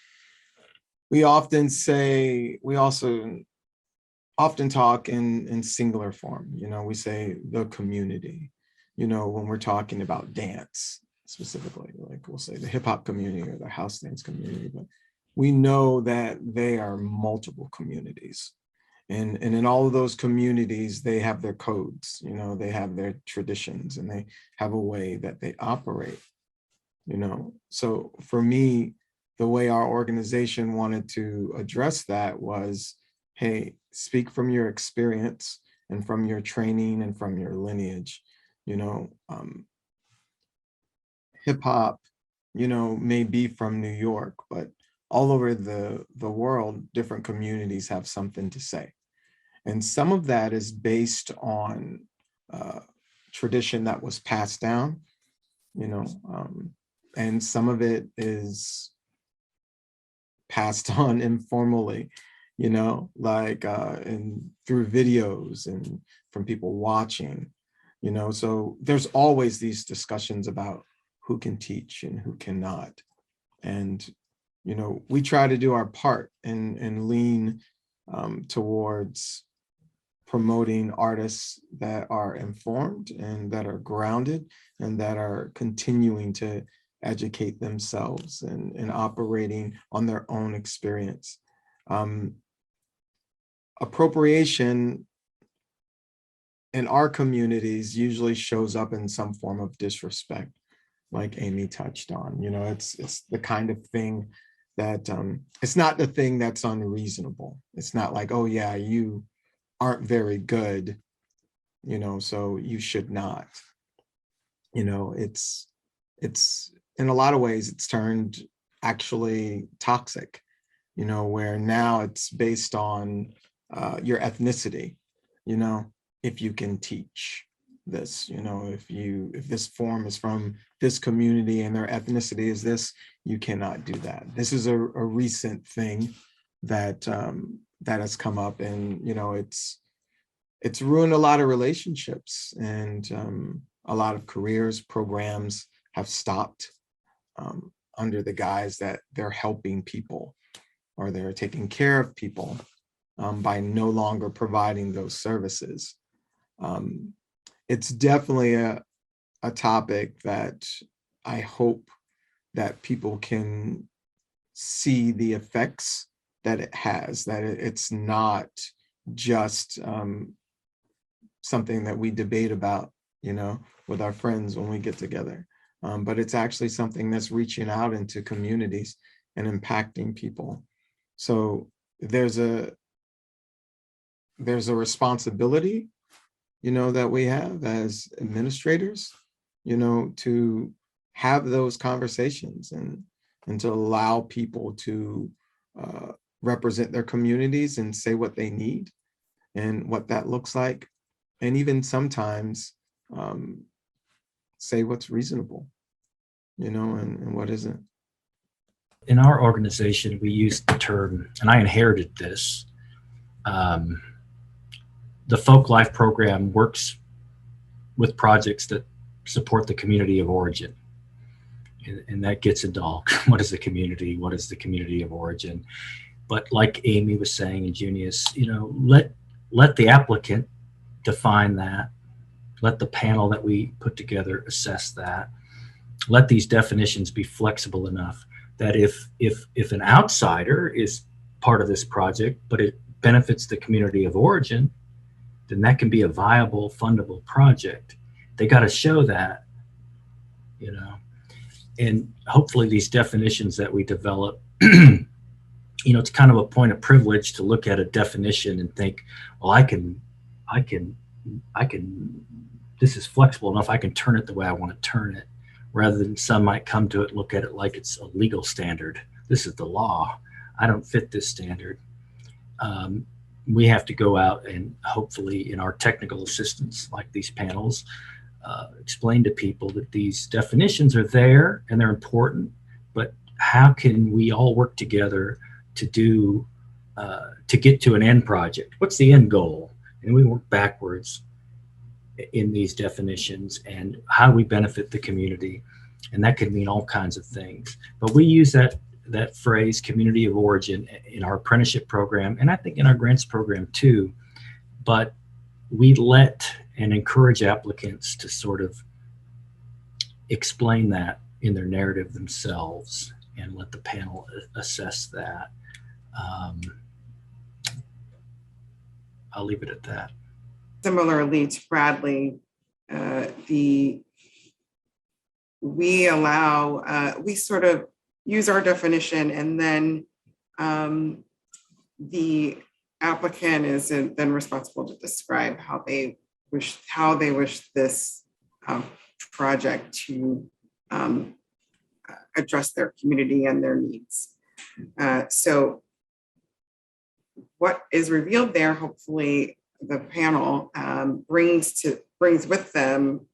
also often talk in singular form, you know, we say the community, you know, when we're talking about dance specifically, like we'll say the hip hop community or the house dance community, but we know that they are multiple communities. And in all of those communities, they have their codes, you know, they have their traditions and they have a way that they operate, you know. So for me, the way our organization wanted to address that was, hey, speak from your experience and from your training and from your lineage, you know. Hip hop, you know, may be from New York, but all over the world, different communities have something to say. And some of that is based on tradition that was passed down, you know, and some of it is passed on informally, you know, like and through videos and from people watching, you know. So there's always these discussions about who can teach and who cannot. And, you know, we try to do our part and lean towards promoting artists that are informed and that are grounded and that are continuing to educate themselves and operating on their own experience. Appropriation in our communities usually shows up in some form of disrespect, like Amy touched on. You know, it's the kind of thing that it's not the thing that's unreasonable. It's not like, oh yeah, you aren't very good, you know, so you should not. You know, it's in a lot of ways it's turned actually toxic, you know, where now it's based on your ethnicity, you know, if you can teach this, you know, if this form is from this community and their ethnicity is this, you cannot do that. This is a recent thing that that has come up, and you know, it's ruined a lot of relationships, and a lot of careers, programs have stopped under the guise that they're helping people or they're taking care of people by no longer providing those services. It's definitely a topic that I hope that people can see the effects that it has, that it's not just something that we debate about, with our friends when we get together. But it's actually something that's reaching out into communities and impacting people. So there's a responsibility, that we have as administrators, to have those conversations and to allow people to represent their communities and say what they need and what that looks like. And even sometimes say what's reasonable, and what isn't. In our organization, we use the term, and I inherited this, the Folklife program works with projects that support the community of origin. And that gets into all, what is the community? What is the community of origin? But like Amy was saying, and Junius, let the applicant define that. Let the panel that we put together assess that. Let these definitions be flexible enough that if an outsider is part of this project, but it benefits the community of origin, then that can be a viable, fundable project. They got to show that, and hopefully these definitions that we develop, it's kind of a point of privilege to look at a definition and think, well, I can, this is flexible enough, I can turn it the way I want to turn it, rather than some might come to it, look at it like it's a legal standard. This is the law. I don't fit this standard. We have to go out and hopefully in our technical assistance, like these panels, explain to people that these definitions are there and they're important, but how can we all work together to get to an end project? What's the end goal? And we work backwards in these definitions and how we benefit the community. And that could mean all kinds of things. But we use that phrase, community of origin, in our apprenticeship program, and I think in our grants program too. But we let and encourage applicants to sort of explain that in their narrative themselves and let the panel assess that. I'll leave it at that. Similarly to Bradley, we sort of use our definition, and then the applicant is then responsible to describe how they wish this project to address their community and their needs. So what is revealed there, hopefully the panel brings with them,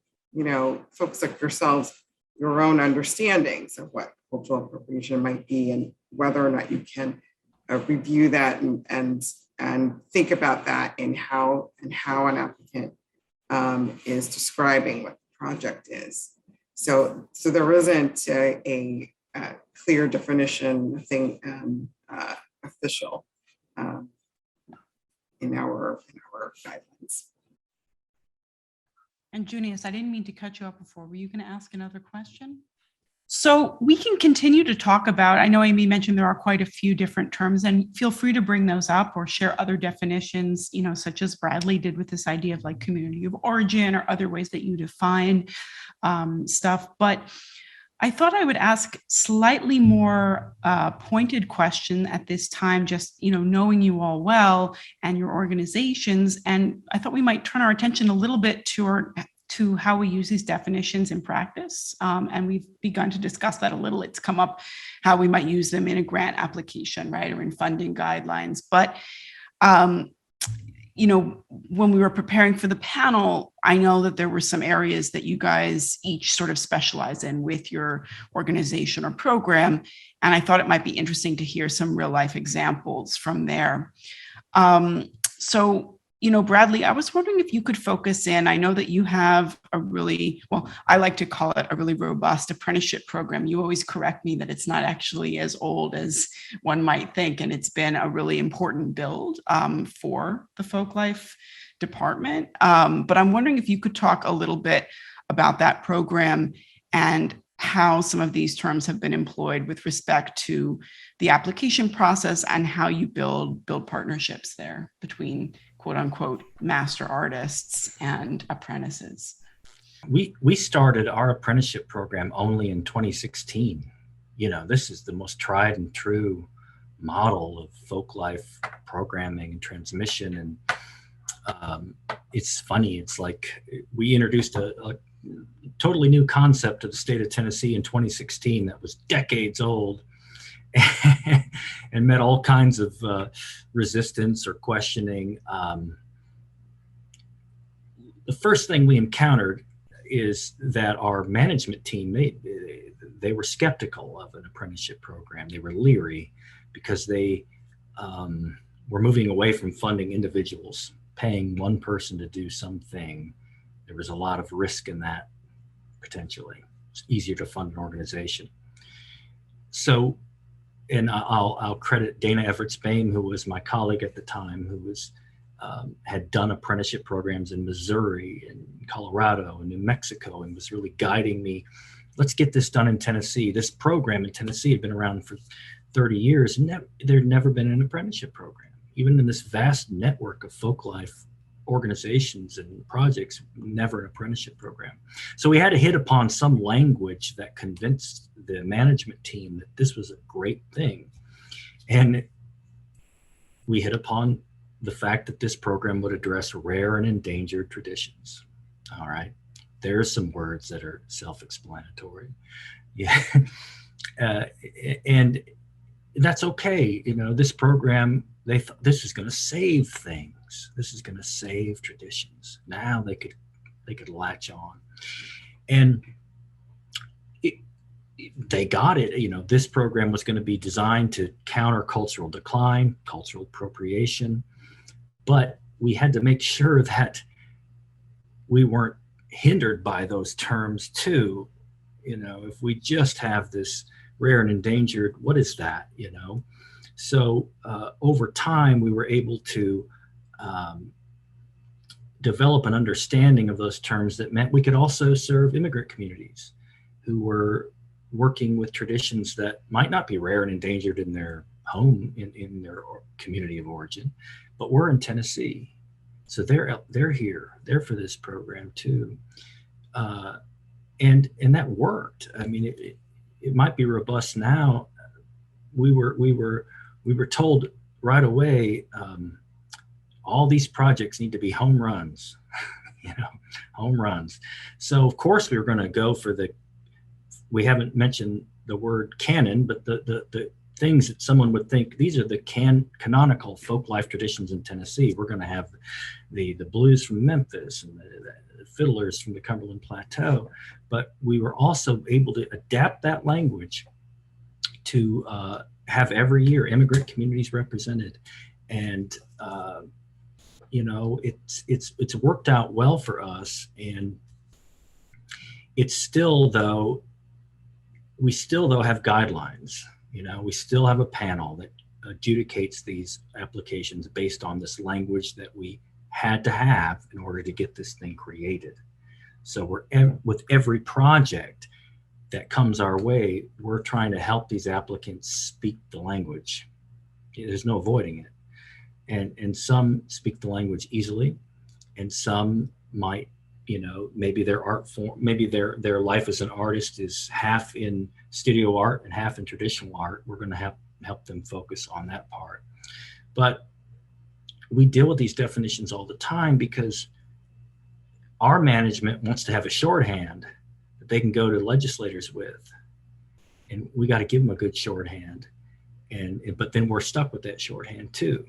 folks like yourselves, your own understandings of what cultural appropriation might be and whether or not you can review that and think about that in how an applicant is describing what the project is. So there isn't a clear definition, nothing official in our guidelines. And Junius, I didn't mean to cut you off before. Were you going to ask another question? So we can continue to talk about, I know Amy mentioned there are quite a few different terms, and feel free to bring those up or share other definitions, such as Bradley did with this idea of like community of origin or other ways that you define stuff. But I thought I would ask slightly more pointed question at this time, just, knowing you all well and your organizations. And I thought we might turn our attention a little bit to how we use these definitions in practice. And we've begun to discuss that a little. It's come up how we might use them in a grant application, right, or in funding guidelines. But when we were preparing for the panel, I know that there were some areas that you guys each sort of specialize in with your organization or program. And I thought it might be interesting to hear some real life examples from there. Bradley, I was wondering if you could focus in. I know that you have a really, I like to call it a really robust apprenticeship program. You always correct me that it's not actually as old as one might think, and it's been a really important build for the Folklife department. But I'm wondering if you could talk a little bit about that program and how some of these terms have been employed with respect to the application process and how you build partnerships there between quote unquote master artists and apprentices? We started our apprenticeship program only in 2016. You know, this is the most tried and true model of folk life programming and transmission. And it's funny, it's like we introduced a totally new concept to the state of Tennessee in 2016 that was decades old and met all kinds of resistance or questioning. The first thing we encountered is that our management team, they were skeptical of an apprenticeship program. They were leery because they were moving away from funding individuals, paying one person to do something. There was a lot of risk in that, potentially. It's easier to fund an organization. So, and I'll credit Dana Everett Spain, who was my colleague at the time, who was had done apprenticeship programs in Missouri and Colorado and New Mexico, and was really guiding me. Let's get this done in Tennessee. This program in Tennessee had been around for 30 years, and there'd never been an apprenticeship program. Even in this vast network of folk life organizations and projects, never an apprenticeship program. So we had to hit upon some language that convinced the management team that this was a great thing. And we hit upon the fact that this program would address rare and endangered traditions. All right. There's some words that are self-explanatory. Yeah. And that's okay. You know, this program, they thought this is going to save things. This is going to save traditions. Now they could latch on. And they got it. You know, this program was going to be designed to counter cultural decline, cultural appropriation, but we had to make sure that we weren't hindered by those terms too. You know, if we just have this rare and endangered, what is that, you know? So over time, we were able to develop an understanding of those terms that meant we could also serve immigrant communities who were working with traditions that might not be rare and endangered in their home, in their community of origin, but we're in Tennessee. So they're here, they're for this program too. And that worked. I mean, it might be robust now. We were told right away, all these projects need to be home runs, you know, home runs. So of course we were going to go for we haven't mentioned the word canon, but the things that someone would think, these are the canonical folk life traditions in Tennessee. We're going to have the blues from Memphis and the fiddlers from the Cumberland Plateau. But we were also able to adapt that language to have every year immigrant communities represented. And, you know, it's worked out well for us. And it's still, though, we still have guidelines. You know, we still have a panel that adjudicates these applications based on this language that we had to have in order to get this thing created. So with every project that comes our way, we're trying to help these applicants speak the language. There's no avoiding it. And some speak the language easily, and some might, you know, maybe their art form, maybe their life as an artist is half in studio art and half in traditional art. We're going to help them focus on that part. But we deal with these definitions all the time because our management wants to have a shorthand that they can go to legislators with. And we got to give them a good shorthand. But then we're stuck with that shorthand too.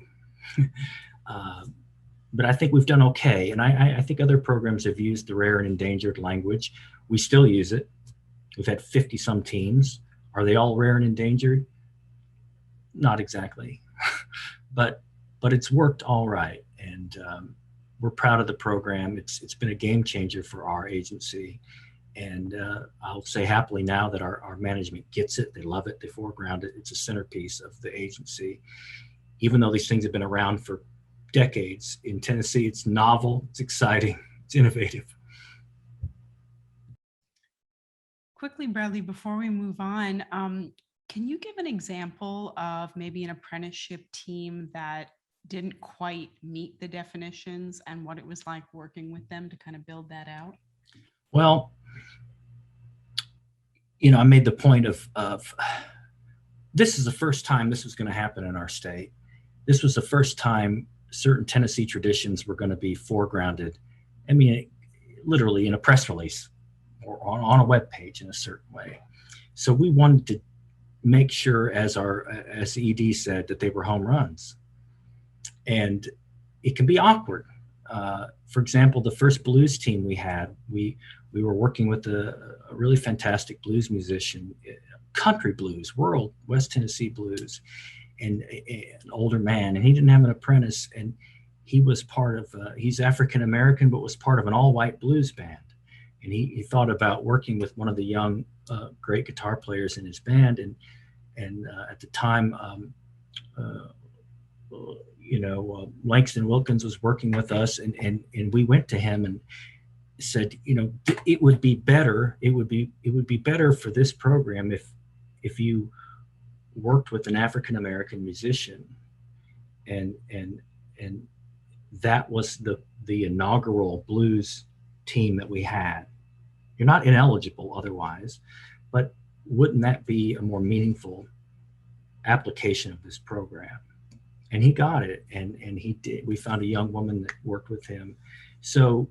But I think we've done okay. And I think other programs have used the rare and endangered language. We still use it. We've had 50 some teams. Are they all rare and endangered? Not exactly, but it's worked all right. And we're proud of the program. It's been a game changer for our agency. And I'll say happily now that our management gets it. They love it. They foreground it. It's a centerpiece of the agency. Even though these things have been around for decades, in Tennessee, it's novel, it's exciting, it's innovative. Quickly, Bradley, before we move on, can you give an example of maybe an apprenticeship team that didn't quite meet the definitions and what it was like working with them to kind of build that out? Well, I made the point of this is the first time this was going to happen in our state. This was the first time certain Tennessee traditions were going to be foregrounded. I mean, literally in a press release or on a web page in a certain way. So we wanted to make sure, as the ED said, that they were home runs. And it can be awkward. For example, the first blues team we had, we were working with a really fantastic blues musician, country blues, world West Tennessee blues, and an older man, and he didn't have an apprentice, and he was part of, he's African American, but was part of an all-white blues band. And he thought about working with one of the young, great guitar players in his band, and at the time, Langston Wilkins was working with us, and we went to him and said, it would be better for this program if you worked with an African American musician, and that was the inaugural blues team that we had. You're not ineligible otherwise, but wouldn't that be a more meaningful application of this program? And he got it, and he did. We found a young woman that worked with him. So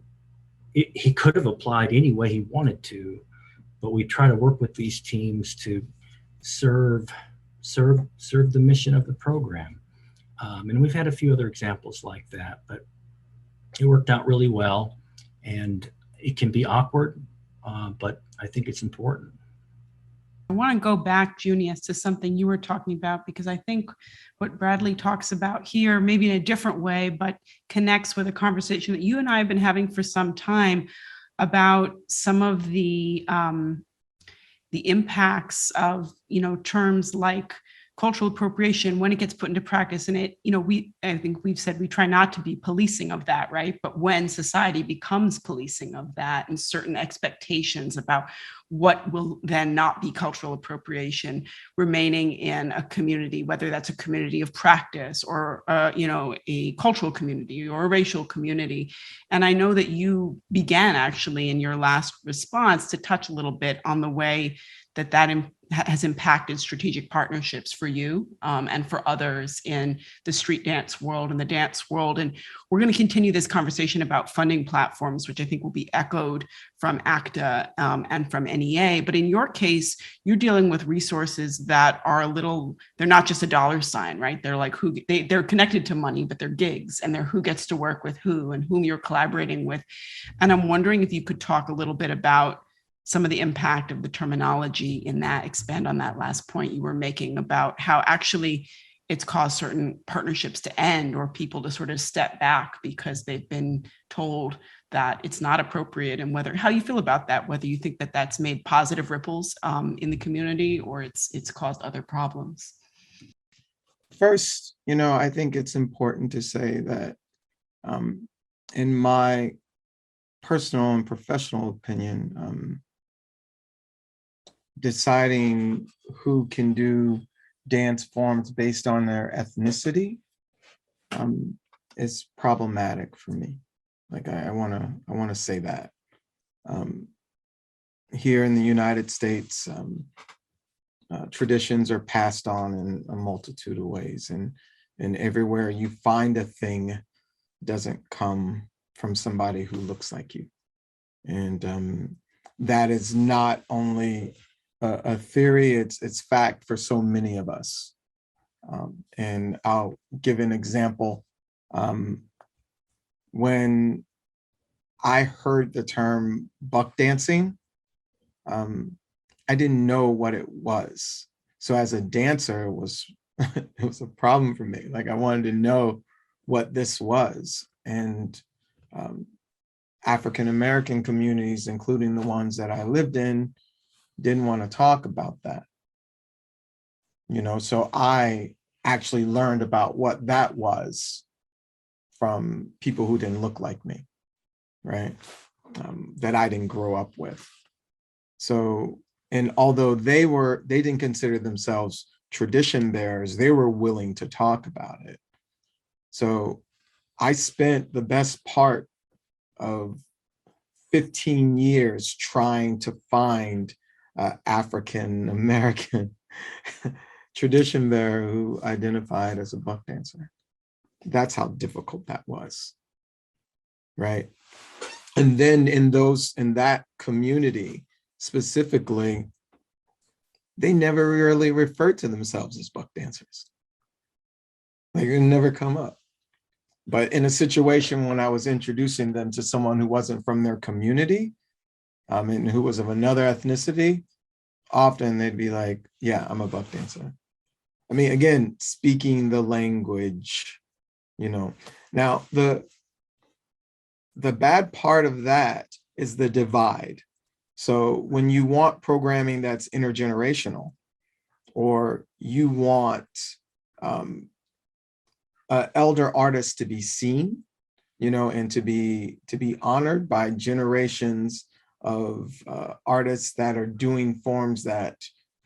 he could have applied any way he wanted to, but we try to work with these teams to serve the mission of the program. And we've had a few other examples like that, but it worked out really well. And it can be awkward, but I think it's important. I want to go back, Junius, to something you were talking about, because I think what Bradley talks about here, maybe in a different way, but connects with a conversation that you and I have been having for some time about some of the impacts of, terms like cultural appropriation when it gets put into practice. And I think we've said we try not to be policing of that, right? But when society becomes policing of that and certain expectations about what will then not be cultural appropriation remaining in a community, whether that's a community of practice or, a cultural community or a racial community. And I know that you began actually in your last response to touch a little bit on the way that has impacted strategic partnerships for you and for others in the street dance world and the dance world. And we're going to continue this conversation about funding platforms, which I think will be echoed from ACTA and from NEA. But in your case, you're dealing with resources that are they're not just a dollar sign, right? They're like they're connected to money, but they're gigs, and they're who gets to work with who and whom you're collaborating with. And I'm wondering if you could talk a little bit about some of the impact of the terminology in that, expand on that last point you were making about how actually it's caused certain partnerships to end or people to sort of step back because they've been told that it's not appropriate, and how you feel about that, whether you think that that's made positive ripples in the community or it's caused other problems. First, I think it's important to say that in my personal and professional opinion, deciding who can do dance forms based on their ethnicity is problematic for me. Like I want to say that here in the United States, traditions are passed on in a multitude of ways, and everywhere you find a thing doesn't come from somebody who looks like you, and that is not only a theory, it's fact for so many of us. And I'll give an example. When I heard the term buck dancing, I didn't know what it was. So as a dancer, it was a problem for me. Like I wanted to know what this was. And African-American communities, including the ones that I lived in, didn't want to talk about that. So I actually learned about what that was from people who didn't look like me, right? That I didn't grow up with. So, and although they didn't consider themselves tradition bearers, they were willing to talk about it. So I spent the best part of 15 years trying to find African American tradition bearer who identified as a buck dancer. That's how difficult that was, right? And then in that community specifically, they never really referred to themselves as buck dancers. Like, it never come up. But in a situation when I was introducing them to someone who wasn't from their community, and who was of another ethnicity, often they'd be like, yeah, I'm a buck dancer. I mean, again, speaking the language, Now, the bad part of that is the divide. So when you want programming that's intergenerational, or you want elder artists to be seen, and to be honored by generations of artists that are doing forms that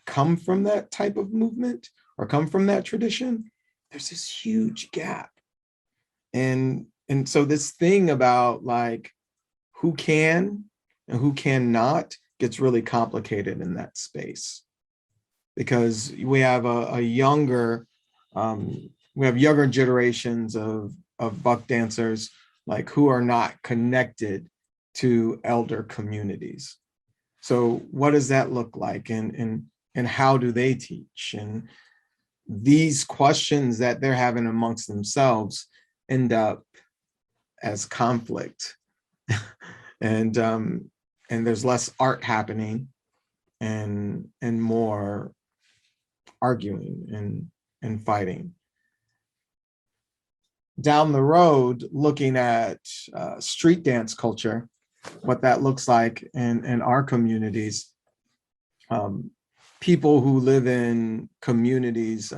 come from that type of movement or come from that tradition, there's this huge gap. And so this thing about like who can and who cannot gets really complicated in that space, because we have younger generations of buck dancers like who are not connected to elder communities. So what does that look like, and how do they teach? And these questions that they're having amongst themselves end up as conflict. and there's less art happening and more arguing and fighting. Down the road, looking at street dance culture, what that looks like in our communities, people who live in communities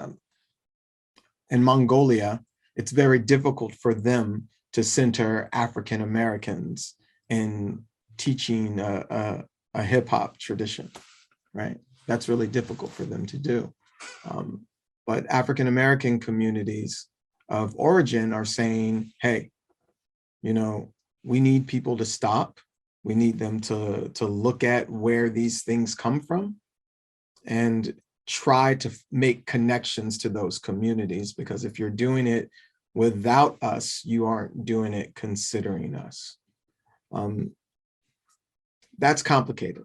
in Mongolia, it's very difficult for them to center African Americans in teaching a hip hop tradition, right? That's really difficult for them to do. But African American communities of origin are saying, hey, we need people to stop. We need them to look at where these things come from and try to make connections to those communities, because if you're doing it without us, you aren't doing it considering us. That's complicated.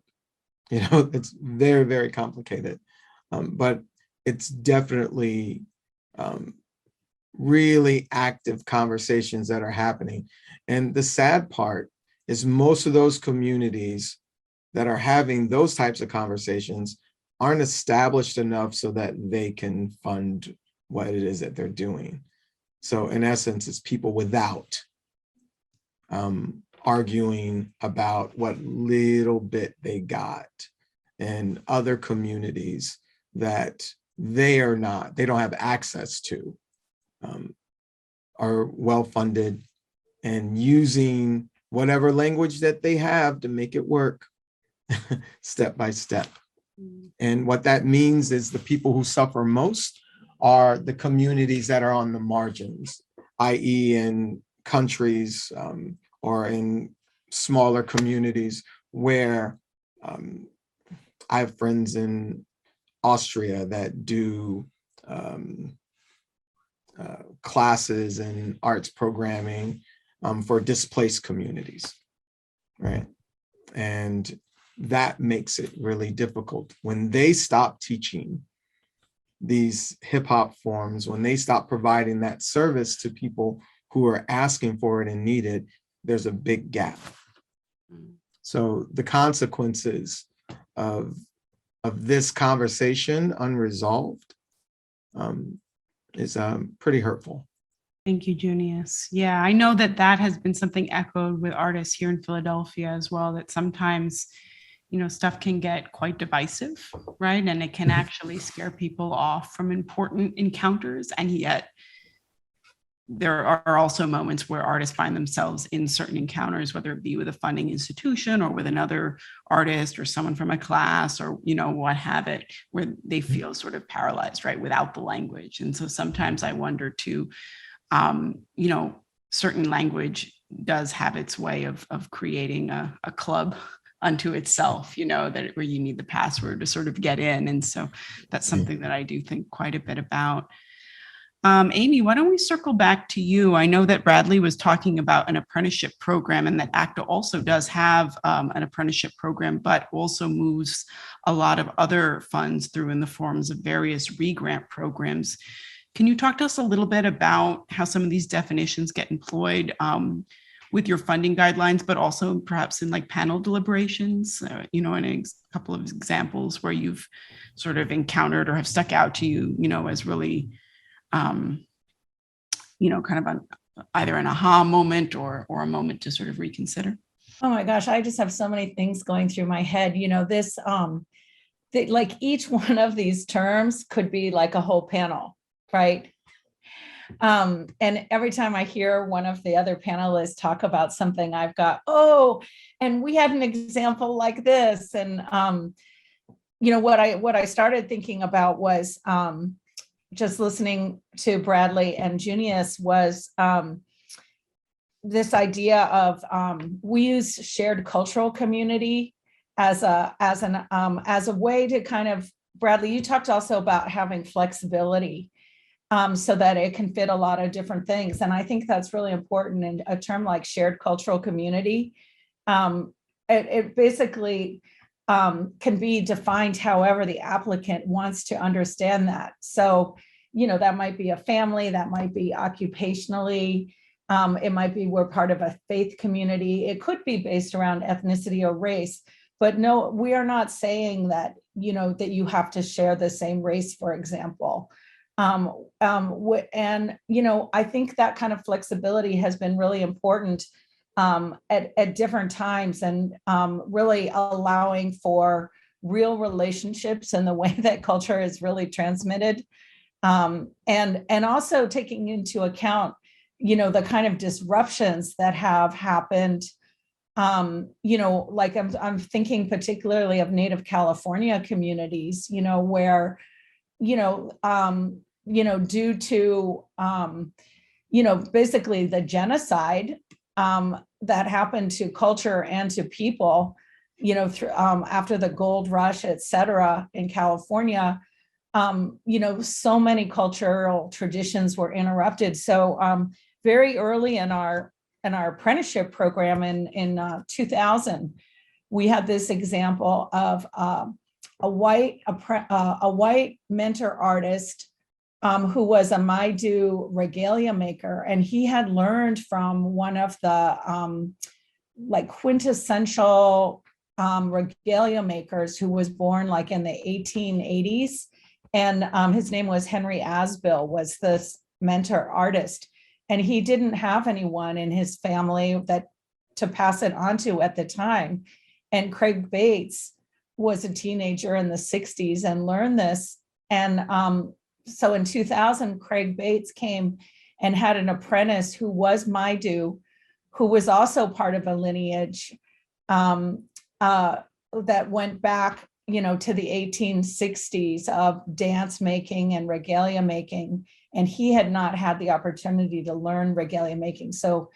It's very, very complicated. But it's definitely really active conversations that are happening. And the sad part is most of those communities that are having those types of conversations aren't established enough so that they can fund what it is that they're doing. So in essence, it's people without arguing about what little bit they got, and other communities that they don't have access to, are well-funded and using whatever language that they have to make it work step by step. And what that means is the people who suffer most are the communities that are on the margins, i.e. in countries or in smaller communities where I have friends in Austria that do classes and arts programming for displaced communities, right? And that makes it really difficult. When they stop teaching these hip hop forms, when they stop providing that service to people who are asking for it and need it, there's a big gap. So the consequences of this conversation unresolved is pretty hurtful. Thank you, Junius. Yeah, I know that has been something echoed with artists here in Philadelphia as well, that sometimes, stuff can get quite divisive, right? And it can actually scare people off from important encounters. And yet there are also moments where artists find themselves in certain encounters, whether it be with a funding institution or with another artist or someone from a class or, what have it, where they feel sort of paralyzed, right, without the language. And so sometimes I wonder too, you know, certain language does have its way of creating a club unto itself, you know, that where you need the password to sort of get in. And so that's something that I do think quite a bit about. Amy, why don't we circle back to you? I know that Bradley was talking about an apprenticeship program, and that ACTA also does have an apprenticeship program, but also moves a lot of other funds through in the forms of various re-grant programs. Can you talk to us a little bit about how some of these definitions get employed with your funding guidelines, but also perhaps in like panel deliberations, you know, and a couple of examples where you've sort of encountered or have stuck out to you, you know, as really, you know, kind of either an aha moment or a moment to sort of reconsider? Oh my gosh, I just have so many things going through my head. You know, this, like each one of these terms could be like a whole panel, right? And every time I hear one of the other panelists talk about something, I've got, oh, and we had an example like this. And, you know, what I started thinking about was just listening to Bradley and Junius was this idea of we use shared cultural community as a way to kind of, Bradley, you talked also about having flexibility. So that it can fit a lot of different things. And I think that's really important in a term like shared cultural community. It basically can be defined however the applicant wants to understand that. So, you know, that might be a family, that might be occupationally, it might be we're part of a faith community. It could be based around ethnicity or race. But no, we are not saying that, you know, that you have to share the same race, for example. And, you know, I think that kind of flexibility has been really important at different times, and really allowing for real relationships and the way that culture is really transmitted. And also taking into account, you know, the kind of disruptions that have happened. You know, like I'm thinking particularly of Native California communities, you know, where, you know, due to, you know, basically the genocide that happened to culture and to people, you know, after the gold rush, et cetera, in California, you know, so many cultural traditions were interrupted. So very early in our apprenticeship program in 2000, we had this example of a white mentor artist who was a Maidu regalia maker, and he had learned from one of the like quintessential regalia makers who was born like in the 1880s, and his name was Henry Asbill, was this mentor artist, and he didn't have anyone in his family that to pass it on to at the time, and Craig Bates was a teenager in the 60s and learned this. And so in 2000, Craig Bates came and had an apprentice who was Maidu, who was also part of a lineage that went back, you know, to the 1860s of dance making and regalia making. And he had not had the opportunity to learn regalia making. So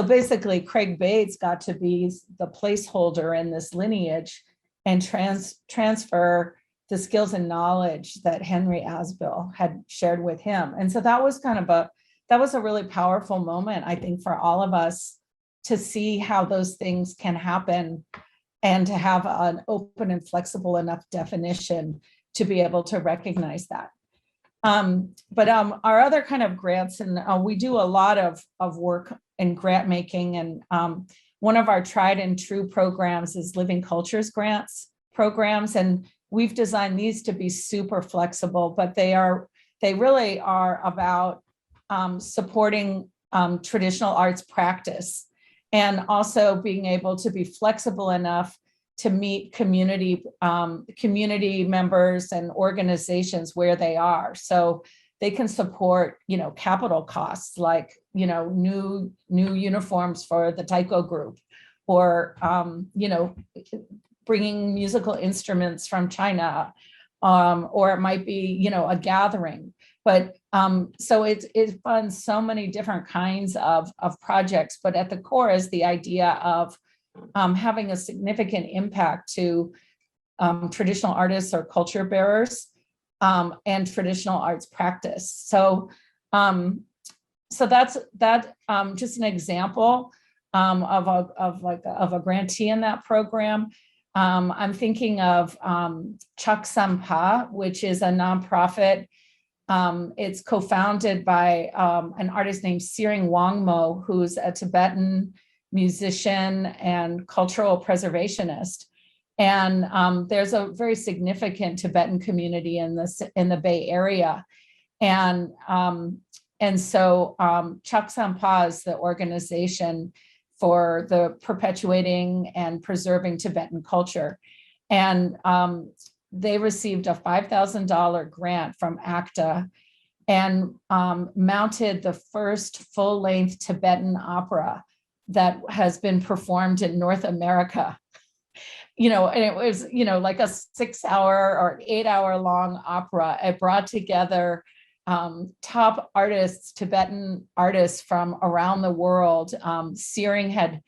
basically Craig Bates got to be the placeholder in this lineage and transfer the skills and knowledge that Henry Asbill had shared with him. And so that was a really powerful moment, I think, for all of us to see how those things can happen and to have an open and flexible enough definition to be able to recognize that. But our other kind of grants, and we do a lot of work in grant making, and one of our tried and true programs is Living Cultures grants programs, and we've designed these to be super flexible, but they really are about supporting traditional arts practice, and also being able to be flexible enough to meet community members and organizations where they are. So they can support, you know, capital costs like, you know, new uniforms for the taiko group, or, you know, bringing musical instruments from China, or it might be, you know, a gathering. But so it funds so many different kinds of projects, but at the core is the idea of having a significant impact to traditional artists or culture bearers and traditional arts practice. So so that's just an example of a grantee in that program. I'm thinking of Chak Sampa, which is a nonprofit. It's co-founded by an artist named Sering Wangmo, who's a Tibetan musician and cultural preservationist. And there's a very significant Tibetan community in the Bay Area. And so Chak Sampa is the organization for the perpetuating and preserving Tibetan culture. And they received a $5,000 grant from ACTA and mounted the first full-length Tibetan opera that has been performed in North America. And it was, like a 6-hour or 8-hour long opera. It brought together top artists, Tibetan artists from around the world. Sering had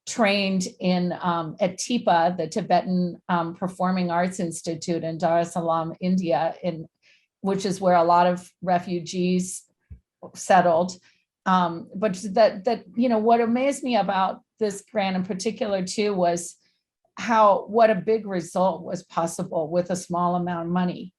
trained in at TIPA, the Tibetan Performing Arts Institute in Dar es Salaam, India, which is where a lot of refugees settled. But that what amazed me about this grant in particular too was what a big result was possible with a small amount of money.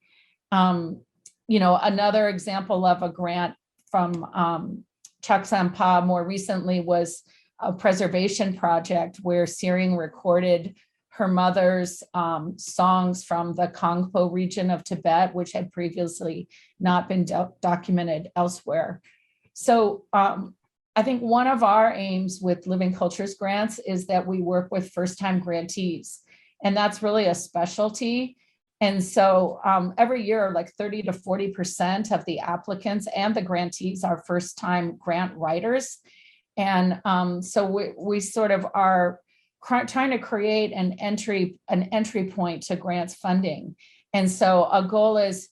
Another example of a grant from Chak Sampa more recently was a preservation project where Sering recorded her mother's songs from the Kangpo region of Tibet, which had previously not been documented elsewhere. So I think one of our aims with Living Cultures grants is that we work with first-time grantees, and that's really a specialty. And so every year, like 30 to 40% of the applicants and the grantees are first-time grant writers. And so we sort of are trying to create an entry point to grants funding. And so a goal is,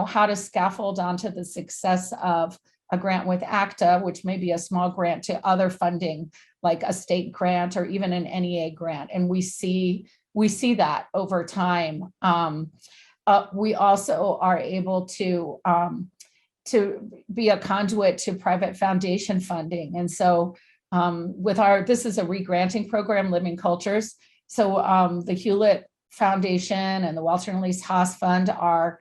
how to scaffold onto the success of a grant with ACTA, which may be a small grant, to other funding, like a state grant or even an NEA grant. And we see that over time. We also are able to be a conduit to private foundation funding. And so this is a re-granting program, Living Cultures. So the Hewlett Foundation and the Walter and Elise Haas Fund are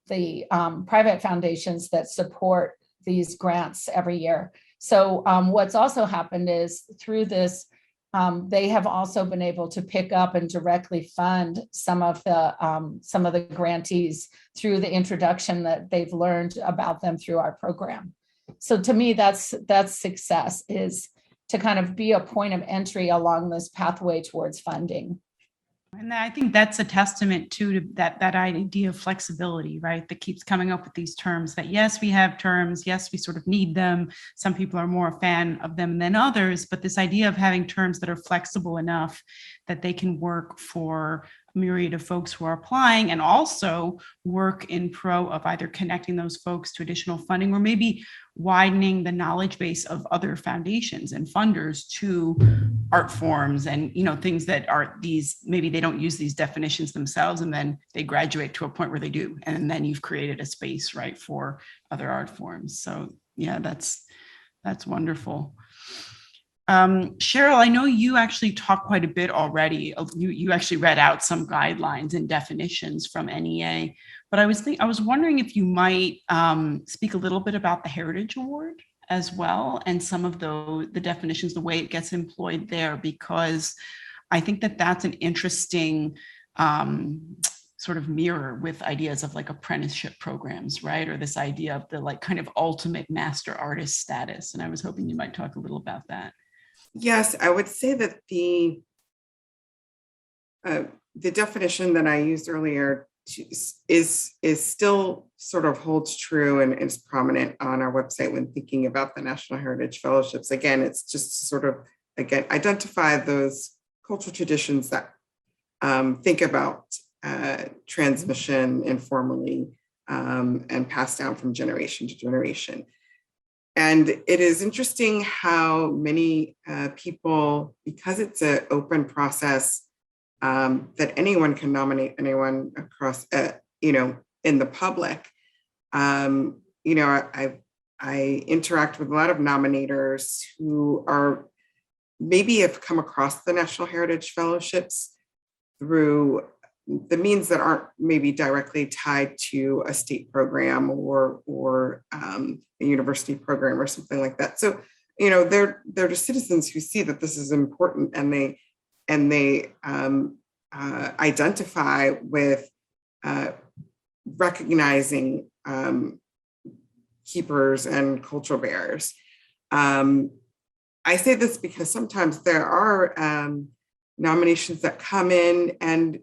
the private foundations that support these grants every year. So what's also happened is through this, they have also been able to pick up and directly fund some of the grantees through the introduction that they've learned about them through our program. So to me, that's success, is to kind of be a point of entry along this pathway towards funding. And I think that's a testament to that idea of flexibility, right? That keeps coming up with these terms that, yes, we have terms, yes, we sort of need them. Some people are more a fan of them than others, but this idea of having terms that are flexible enough that they can work for a myriad of folks who are applying, and also work in pro of either connecting those folks to additional funding or maybe widening the knowledge base of other foundations and funders to art forms and things that are these, maybe they don't use these definitions themselves and then they graduate to a point where they do, and then you've created a space, right, for other art forms. So yeah, that's wonderful. Cheryl, I know you actually talked quite a bit already. You actually read out some guidelines and definitions from NEA, but I was wondering if you might speak a little bit about the Heritage Award as well, and some of the definitions, the way it gets employed there, because I think that that's an interesting sort of mirror with ideas of like apprenticeship programs, right? Or this idea of the like kind of ultimate master artist status. And I was hoping you might talk a little about that. Yes, I would say that the definition that I used earlier is still sort of holds true and is prominent on our website when thinking about the National Heritage Fellowships. Again, it's just sort of, identify those cultural traditions that think about transmission informally and passed down from generation to generation. And it is interesting how many people, because it's an open process, that anyone can nominate anyone across, in the public. I interact with a lot of nominators who are maybe have come across the National Heritage Fellowships through the means that aren't maybe directly tied to a state program or a university program or something like that. So, they're just citizens who see that this is important, and they identify with recognizing keepers and cultural bearers. I say this because sometimes there are nominations that come in and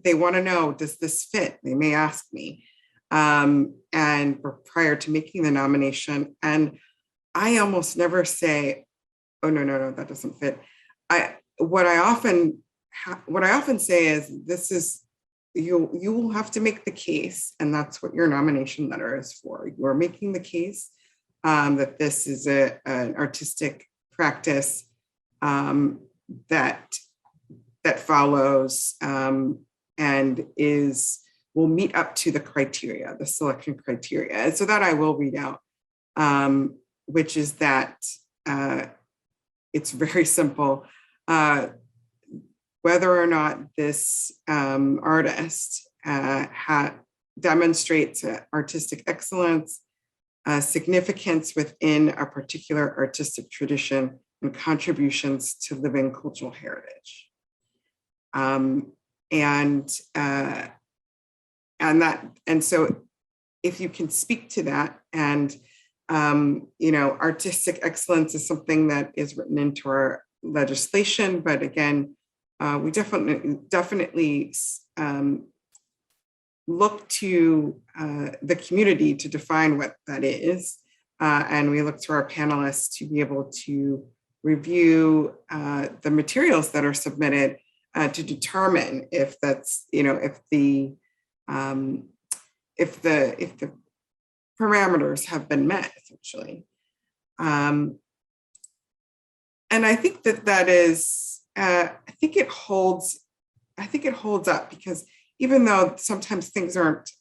they want to know, does this fit? They may ask me, and prior to making the nomination, and I almost never say, oh, no, that doesn't fit. What I often say is, this is, you will have to make the case, and that's what your nomination letter is for. You are making the case that this is an artistic practice that follows and will meet up to the criteria, the selection criteria. And so that I will read out, which is that it's very simple. Whether or not this artist demonstrates artistic excellence, significance within a particular artistic tradition, and contributions to living cultural heritage. And so if you can speak to that, and artistic excellence is something that is written into our legislation, but again, we definitely look to the community to define what that is, and we look to our panelists to be able to review the materials that are submitted to determine if that's, if the parameters have been met, essentially. And I think that is, I think it holds up, because even though sometimes things aren't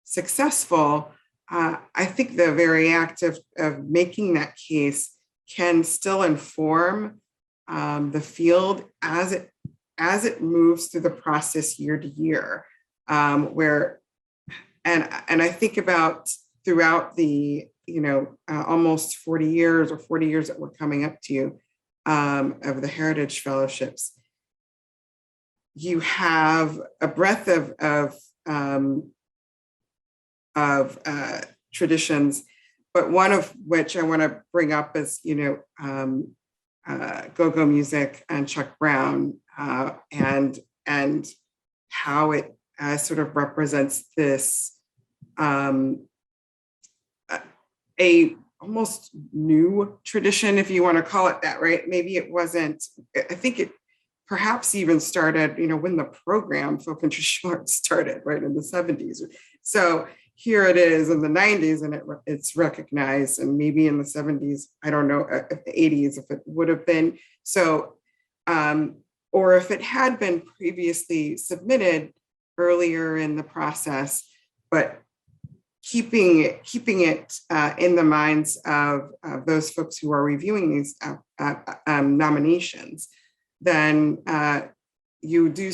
successful, I think the very act of making that case can still inform the field as it moves through the process year to year, and I think about throughout the almost 40 years that we're coming up to of the Heritage Fellowships, you have a breadth of traditions, but one of which I want to bring up is go-go music and Chuck Brown, and how it sort of represents this a almost new tradition, if you want to call it that, right? Maybe it wasn't, I think it perhaps even started, when the program Folk and Traditional Arts started, right, in the 70s. So here it is in the 90s, and it's recognized, and maybe in the 70s, I don't know, if the 80s, if it would have been. So, or if it had been previously submitted earlier in the process, but keeping it in the minds of those folks who are reviewing these nominations, then you do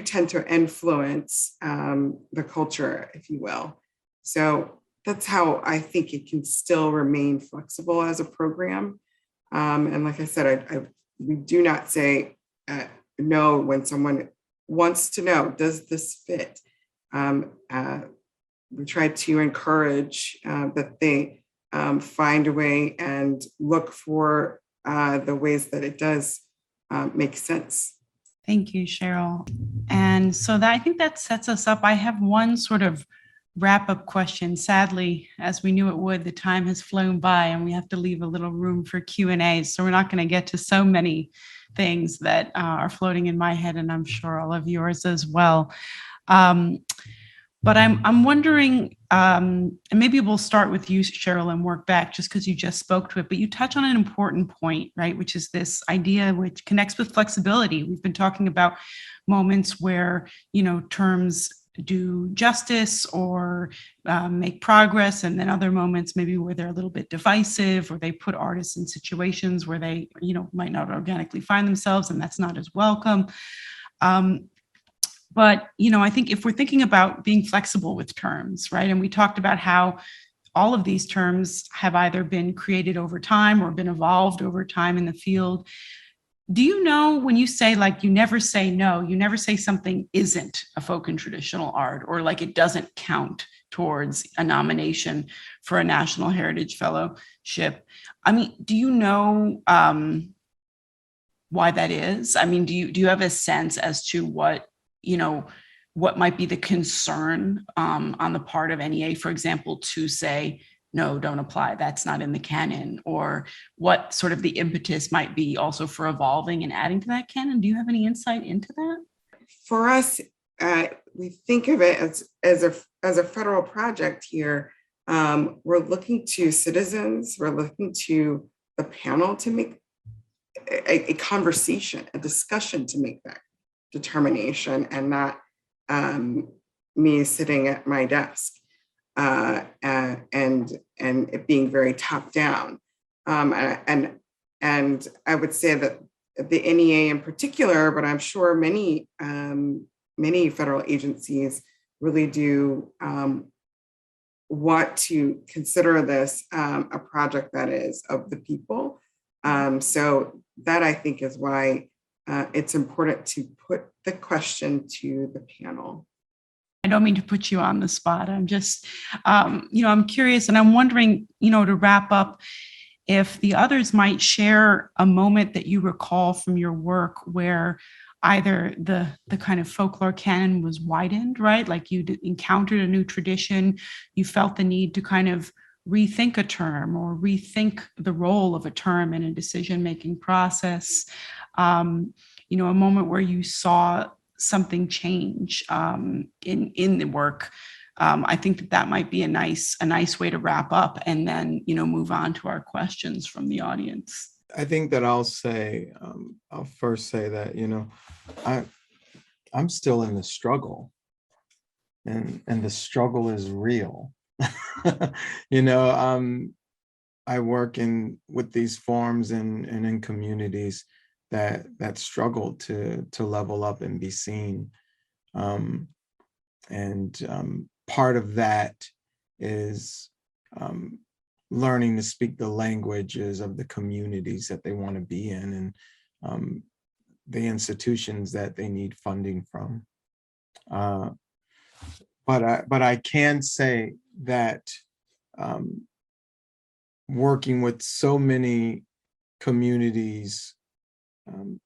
tend to influence the culture, if you will. So that's how I think it can still remain flexible as a program. And like I said, we do not say no when someone wants to know, does this fit? We try to encourage that they find a way and look for the ways that it does make sense. Thank you, Cheryl. And so I think that sets us up. I have one sort of wrap-up question. Sadly, as we knew it would, the time has flown by and we have to leave a little room for Q&A. So we're not going to get to so many things that are floating in my head, and I'm sure all of yours as well. But I'm wondering, and maybe we'll start with you, Cheryl, and work back just because you just spoke to it, but you touch on an important point, right? Which is this idea which connects with flexibility. We've been talking about moments where, terms do justice or make progress, and then other moments maybe where they're a little bit divisive, or they put artists in situations where they, might not organically find themselves, and that's not as welcome. But, I think if we're thinking about being flexible with terms, right, and we talked about how all of these terms have either been created over time or been evolved over time in the field. Do you know when you say, like, you never say no, you never say something isn't a folk and traditional art, or like it doesn't count towards a nomination for a National Heritage Fellowship? I mean, do you know why that is? I mean, do you have a sense as to what might be the concern on the part of NEA, for example, to say, no, don't apply, that's not in the canon, or what sort of the impetus might be also for evolving and adding to that canon? Do you have any insight into that? For us, we think of it as a federal project here. We're looking to citizens, we're looking to the panel to make a conversation, a discussion to make that determination, and not me sitting at my desk and it being very top down. And I would say that the NEA in particular, but I'm sure many federal agencies really do want to consider this a project that is of the people. So that, I think, is why it's important to put the question to the panel. I don't mean to put you on the spot. I'm just, I'm curious, and I'm wondering, to wrap up, if the others might share a moment that you recall from your work where either the kind of folklore canon was widened, right? Like you encountered a new tradition, you felt the need to kind of rethink a term or rethink the role of a term in a decision-making process. A moment where you saw something change in the work. I think that might be a nice way to wrap up, and then move on to our questions from the audience. I think that I'll first say that I'm still in the struggle, and the struggle is real. I work with these forms and in communities that struggle to level up and be seen. Part of that is learning to speak the languages of the communities that they want to be in, and the institutions that they need funding from. But I can say that working with so many communities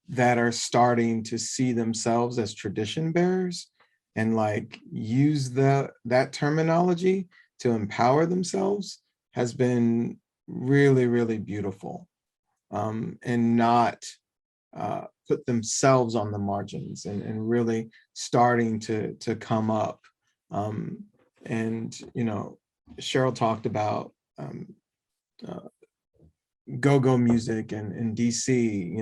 that are starting to see themselves as tradition bearers and like use that terminology to empower themselves has been really, really beautiful, and not put themselves on the margins, and really starting to come up. Cheryl talked about go-go music in DC,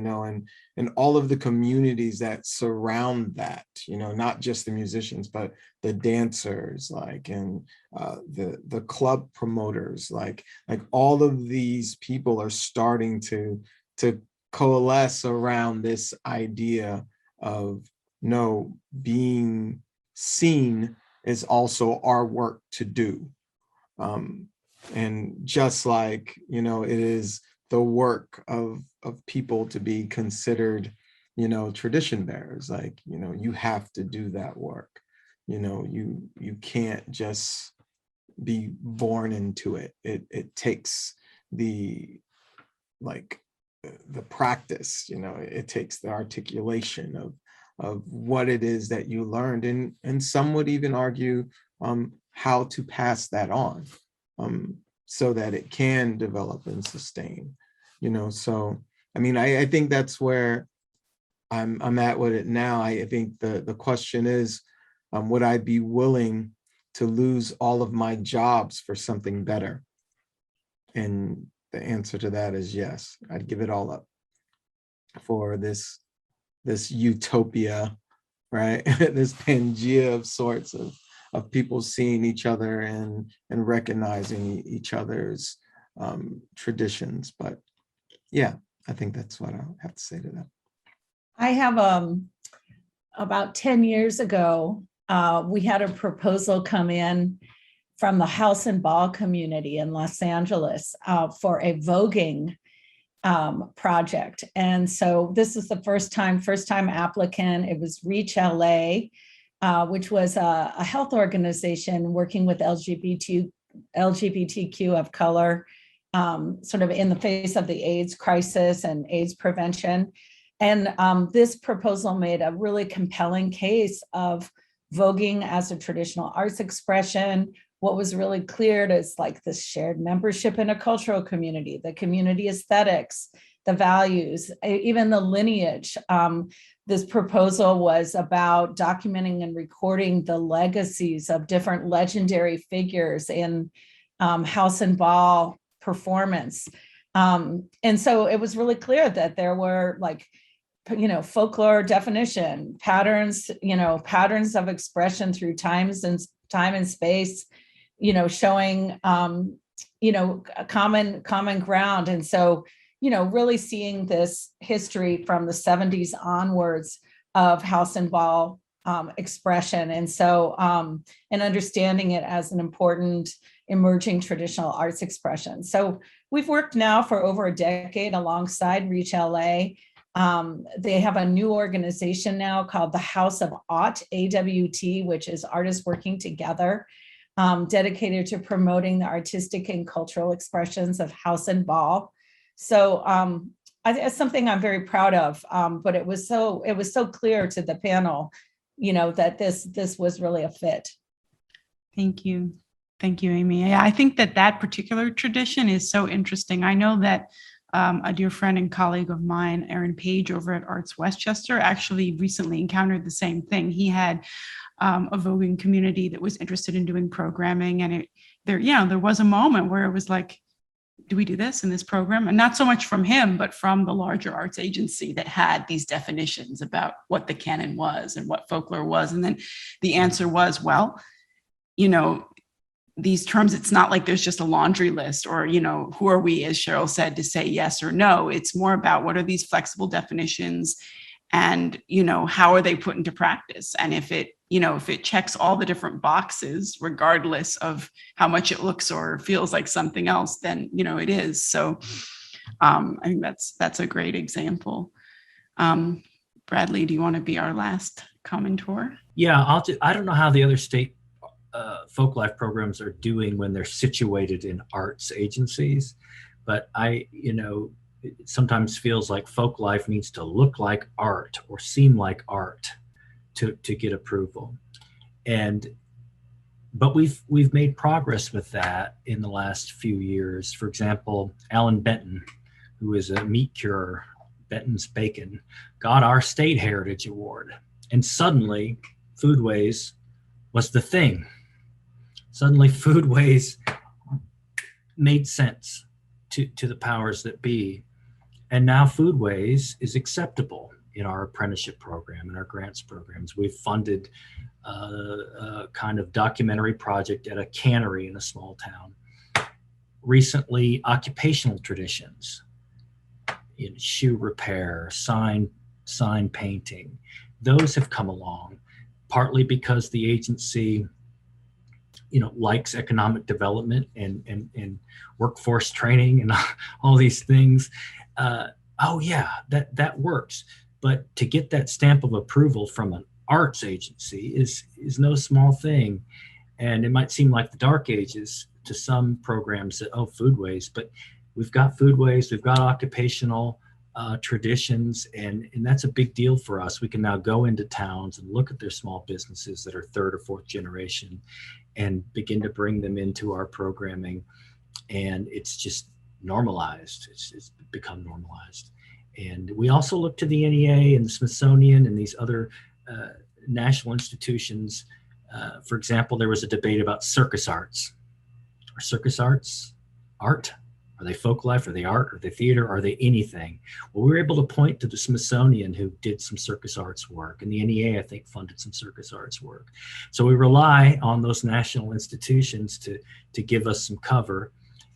and all of the communities that surround that, not just the musicians, but the dancers, and the club promoters, like all of these people are starting to coalesce around this idea of being seen is also our work to do. And just like, it is the work of people to be considered, tradition bearers, you have to do that work. You can't just be born into it. It takes the practice, it takes the articulation of what it is that you learned. And some would even argue how to pass that on. So that it can develop and sustain, So, I think that's where I'm at with it now. I think the question is, would I be willing to lose all of my jobs for something better? And the answer to that is yes. I'd give it all up for this utopia, right? This Pangea of sorts of people seeing each other and recognizing each other's traditions. But yeah, I think that's what I'll have to say to that. I have about 10 years ago, we had a proposal come in from the house and ball community in Los Angeles for a voguing project. And so this is the first time applicant. It was Reach LA, which was a health organization working with LGBTQ of color, sort of in the face of the AIDS crisis and AIDS prevention. And this proposal made a really compelling case of voguing as a traditional arts expression. What was really clear is like this shared membership in a cultural community, the community aesthetics, the values, even the lineage. This proposal was about documenting and recording the legacies of different legendary figures in house and ball performance. And so it was really clear that there were like, folklore definition, patterns of expression through time and space, showing, a common ground. And so, really seeing this history from the 70s onwards of house and ball expression. And so, and understanding it as an important emerging traditional arts expression. So we've worked now for over a decade alongside Reach LA. They have a new organization now called the House of AWT, AWT, which is Artists Working Together, dedicated to promoting the artistic and cultural expressions of house and ball. So it's something I'm very proud of, but it was so clear to the panel, that this was really a fit. Thank you. Thank you, Amy. Yeah, I think that particular tradition is so interesting. I know that a dear friend and colleague of mine, Aaron Page over at Arts Westchester, actually recently encountered the same thing. He had a voguing community that was interested in doing programming, and there was a moment where it was like, do we do this in this program? And not so much from him, but from the larger arts agency that had these definitions about what the canon was and what folklore was. And then the answer was, well, these terms, it's not like there's just a laundry list or, who are we, as Cheryl said, to say yes or no. It's more about what are these flexible definitions and, how are they put into practice? And if it checks all the different boxes, regardless of how much it looks or feels like something else, then, it is. So I think that's a great example. Bradley, do you want to be our last commentor? Yeah, I don't know how the other state Folklife programs are doing when they're situated in arts agencies, but it sometimes feels like Folklife needs to look like art or seem like art to get approval. But we've made progress with that in the last few years. For example, Alan Benton, who is a meat curer, Benton's Bacon, got our state heritage award, and suddenly Foodways was the thing. Suddenly Foodways made sense to the powers that be. And now Foodways is acceptable in our apprenticeship program and our grants programs. We've funded a kind of documentary project at a cannery in a small town. Recently, occupational traditions in shoe repair, sign painting, those have come along, partly because the agency likes economic development and workforce training and all these things. That works. But to get that stamp of approval from an arts agency is no small thing. And it might seem like the dark ages to some programs that, Foodways, but we've got Foodways, we've got occupational traditions, and that's a big deal for us. We can now go into towns and look at their small businesses that are third or fourth generation and begin to bring them into our programming. And it's just normalized. It's become normalized. And we also look to the NEA and the Smithsonian and these other national institutions For example, there was a debate about circus arts. Are circus arts art? Are they folk life? Are they art? Are they theater? Are they anything? Well, we were able to point to the Smithsonian, who did some circus arts work, and the NEA, I think, funded some circus arts work. So we rely on those national institutions to give us some cover,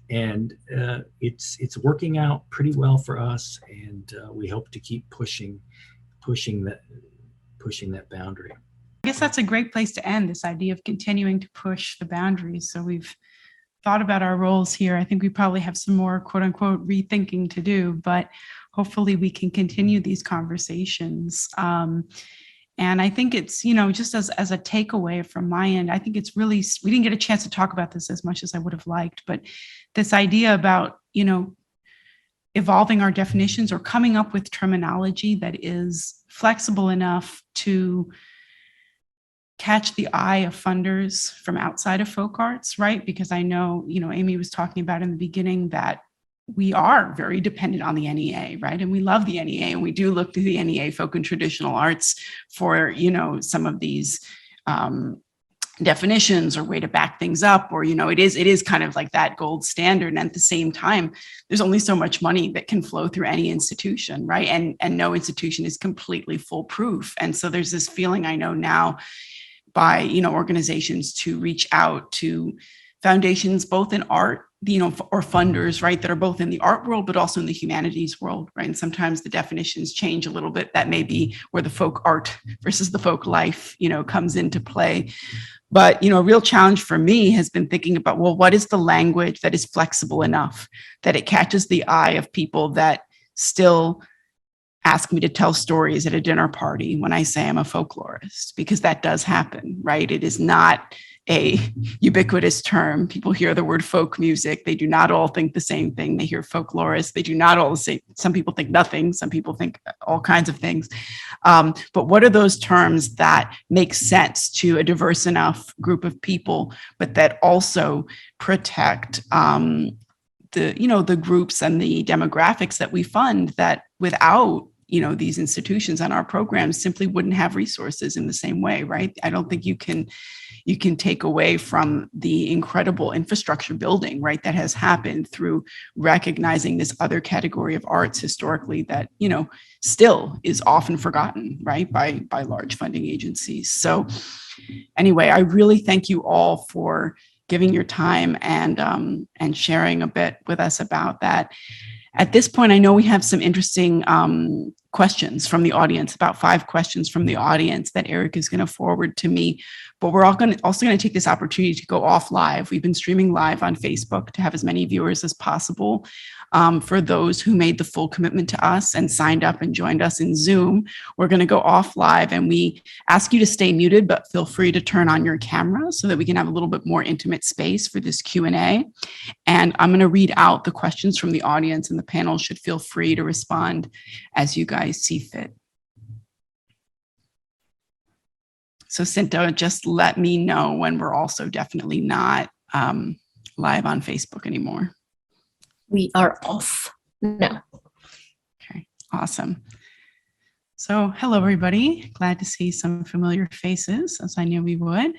and it's working out pretty well for us, and we hope to keep pushing that boundary. I guess that's a great place to end, this idea of continuing to push the boundaries. So we've thought about our roles here. I think we probably have some more quote unquote rethinking to do, but hopefully we can continue these conversations. And I think it's, just as a takeaway from my end, I think it's really, we didn't get a chance to talk about this as much as I would have liked, but this idea about, evolving our definitions or coming up with terminology that is flexible enough to catch the eye of funders from outside of folk arts, right? Because I know, Amy was talking about in the beginning that we are very dependent on the NEA, right? And we love the NEA, and we do look to the NEA folk and traditional arts for, some of these definitions or way to back things up, or, it is kind of like that gold standard. And at the same time, there's only so much money that can flow through any institution, right? And no institution is completely foolproof. And so there's this feeling, I know now, by organizations to reach out to foundations both in art, or funders, right, that are both in the art world but also in the humanities world, right? And sometimes the definitions change a little bit. That may be where the folk art versus the folk life, comes into play. But a real challenge for me has been thinking about, well, what is the language that is flexible enough that it catches the eye of people that still ask me to tell stories at a dinner party when I say I'm a folklorist, because that does happen, right? It is not a ubiquitous term. People hear the word folk music. They do not all think the same thing. They hear folklorist. They do not all say, some people think nothing. Some people think all kinds of things. But what are those terms that make sense to a diverse enough group of people, but that also protect the groups and the demographics that we fund, that without these institutions and our programs simply wouldn't have resources in the same way, right? I don't think you can take away from the incredible infrastructure building, right, that has happened through recognizing this other category of arts historically that still is often forgotten, right, by large funding agencies. So anyway, I really thank you all for giving your time and sharing a bit with us about that. At this point, I know we have some interesting questions from the audience, about 5 questions from the audience that Eric is going to forward to me. But we're also going to take this opportunity to go off live. We've been streaming live on Facebook to have as many viewers as possible. For those who made the full commitment to us and signed up and joined us in Zoom, we're going to go off live, and we ask you to stay muted, but feel free to turn on your camera so that we can have a little bit more intimate space for this Q&A. And I'm going to read out the questions from the audience, and the panel should feel free to respond as you guys see fit. So Cinta, just let me know when we're also definitely not live on Facebook anymore. We are off now. Okay, awesome. So hello, everybody. Glad to see some familiar faces, as I knew we would.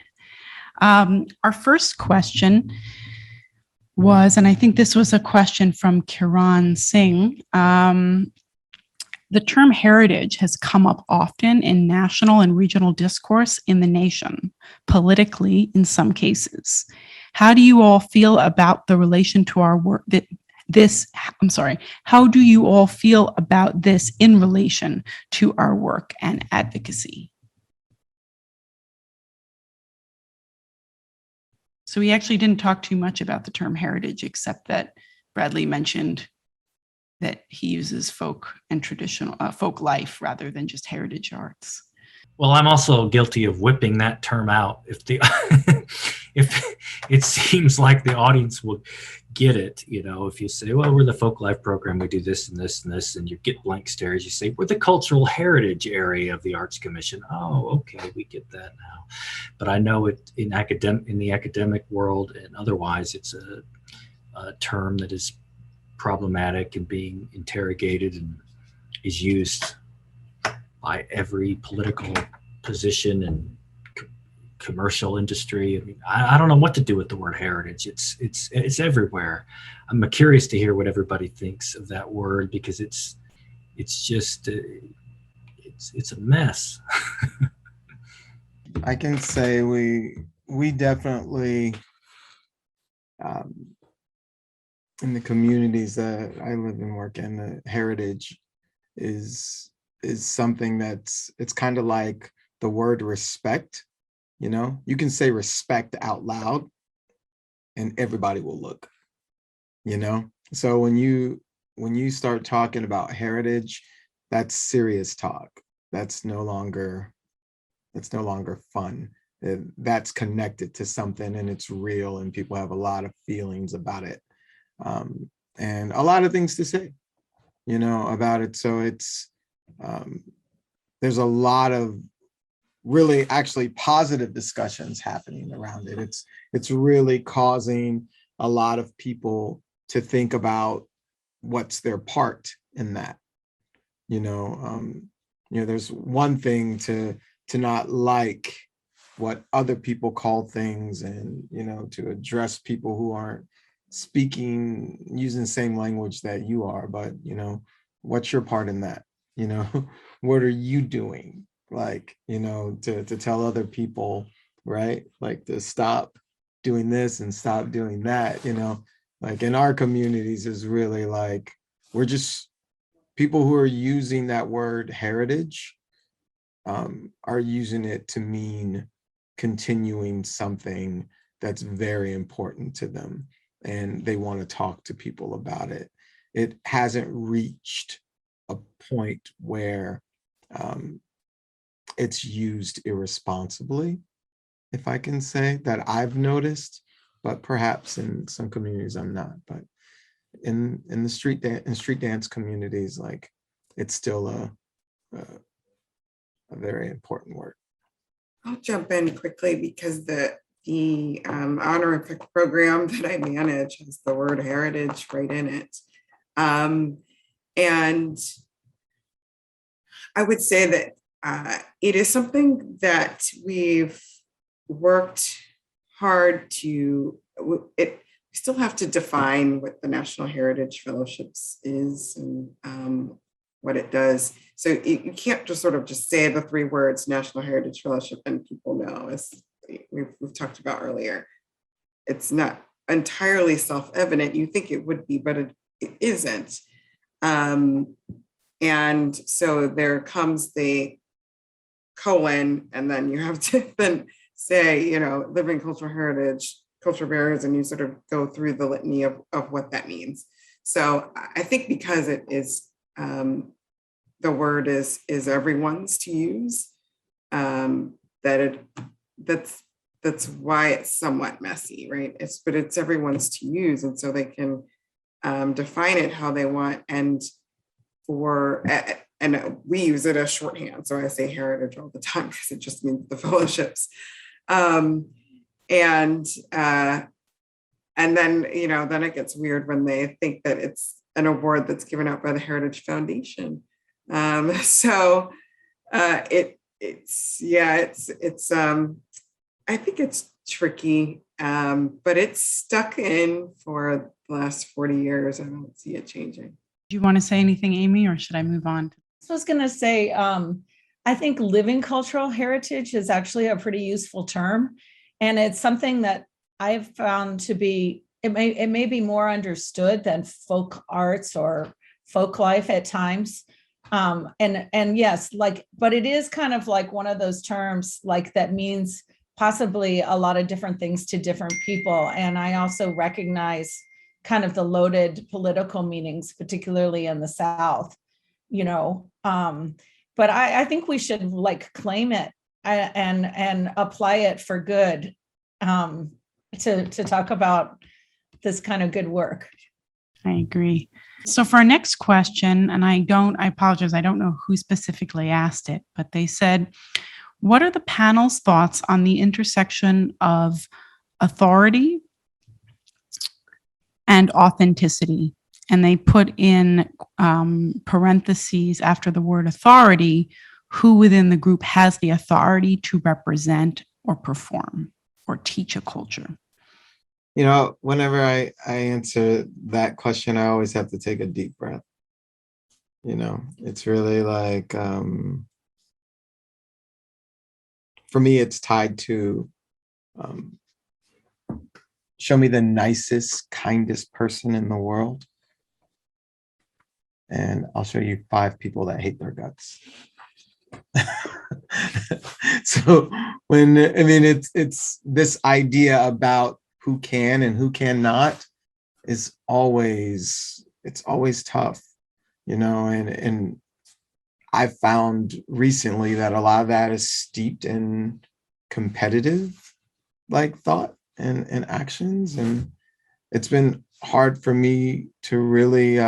Our first question was, and I think this was a question from Kiran Singh, the term heritage has come up often in national and regional discourse in the nation, politically in some cases. How do you all feel about the relation to our work how do you all feel about this in relation to our work and advocacy? So we actually didn't talk too much about the term heritage, except that Bradley mentioned that he uses folk and traditional folk life rather than just heritage arts. Well, I'm also guilty of whipping that term out if it seems like the audience will get it. If you say, well, we're the Folklife program, we do this and this and this, and you get blank stares. You say, we're the cultural heritage area of the Arts Commission. Oh, okay, we get that now. But I know it in the academic world and otherwise, it's a term that is problematic and being interrogated and is used by every political position and commercial industry. I mean, I don't know what to do with the word heritage. It's everywhere. I'm curious to hear what everybody thinks of that word, because it's just it's a mess. I can say we definitely in the communities that I live and work in, the heritage is something it's kind of like the word respect. You can say respect out loud and everybody will look, so when you start talking about heritage, that's serious talk. That's no longer fun. That's connected to something and it's real and people have a lot of feelings about it, and a lot of things to say about it. So it's there's a lot of really actually positive discussions happening around it. It's really causing a lot of people to think about what's their part in that. There's one thing to not like what other people call things, and to address people who aren't using the same language that you are, but what's your part in that? What are you doing? To tell other people, right? Like to stop doing this and stop doing that, like in our communities is really like, we're just people who are using that word heritage, are using it to mean continuing something that's very important to them. And they want to talk to people about it. It hasn't reached a point where it's used irresponsibly, if I can say that I've noticed, but perhaps in some communities I'm not. But in the street dance communities, like it's still a very important word. I'll jump in quickly because the Honor Effect program that I manage has the word heritage right in it. And I would say that it is something that we've worked hard to, we still have to define what the National Heritage Fellowships is and what it does. So you can't just sort of just say the three words National Heritage Fellowship and people know, as we've talked about earlier. It's not entirely self-evident. You think it would be, but it isn't. And so there comes the colon, and then you have to then say, living cultural heritage, cultural barriers, and you sort of go through the litany of what that means. So I think because it is, the word is everyone's to use, that's why it's somewhat messy, right? But it's everyone's to use, and so they can define it how they want, and we use it as shorthand. So I say heritage all the time because it just means the fellowships. And then, then it gets weird when they think that it's an award that's given out by the Heritage Foundation. So I think it's tricky, but it's stuck in for the last 40 years. I don't see it changing. Do you want to say anything, Amy, or should I move on? I was going to say, I think living cultural heritage is actually a pretty useful term. And it's something that I've found to be, it may be more understood than folk arts or folk life at times. And yes, but it is kind of like one of those terms like that means possibly a lot of different things to different people. And I also recognize kind of the loaded political meanings, particularly in the South, but I think we should claim it and apply it for good, to talk about this kind of good work. I agree. So for our next question, and I apologize, I don't know who specifically asked it, but they said, what are the panel's thoughts on the intersection of authority and authenticity? And they put in parentheses after the word authority, who within the group has the authority to represent or perform or teach a culture? You know, whenever I answer that question, I always have to take a deep breath. You know, it's really like, for me, it's tied to show me the nicest, kindest person in the world, and I'll show you 5 people that hate their guts. So when, I mean, it's this idea about who can and who cannot is always, it's always tough, you know, and I've found recently that a lot of that is steeped in competitive like thought and actions. And it's been hard for me to really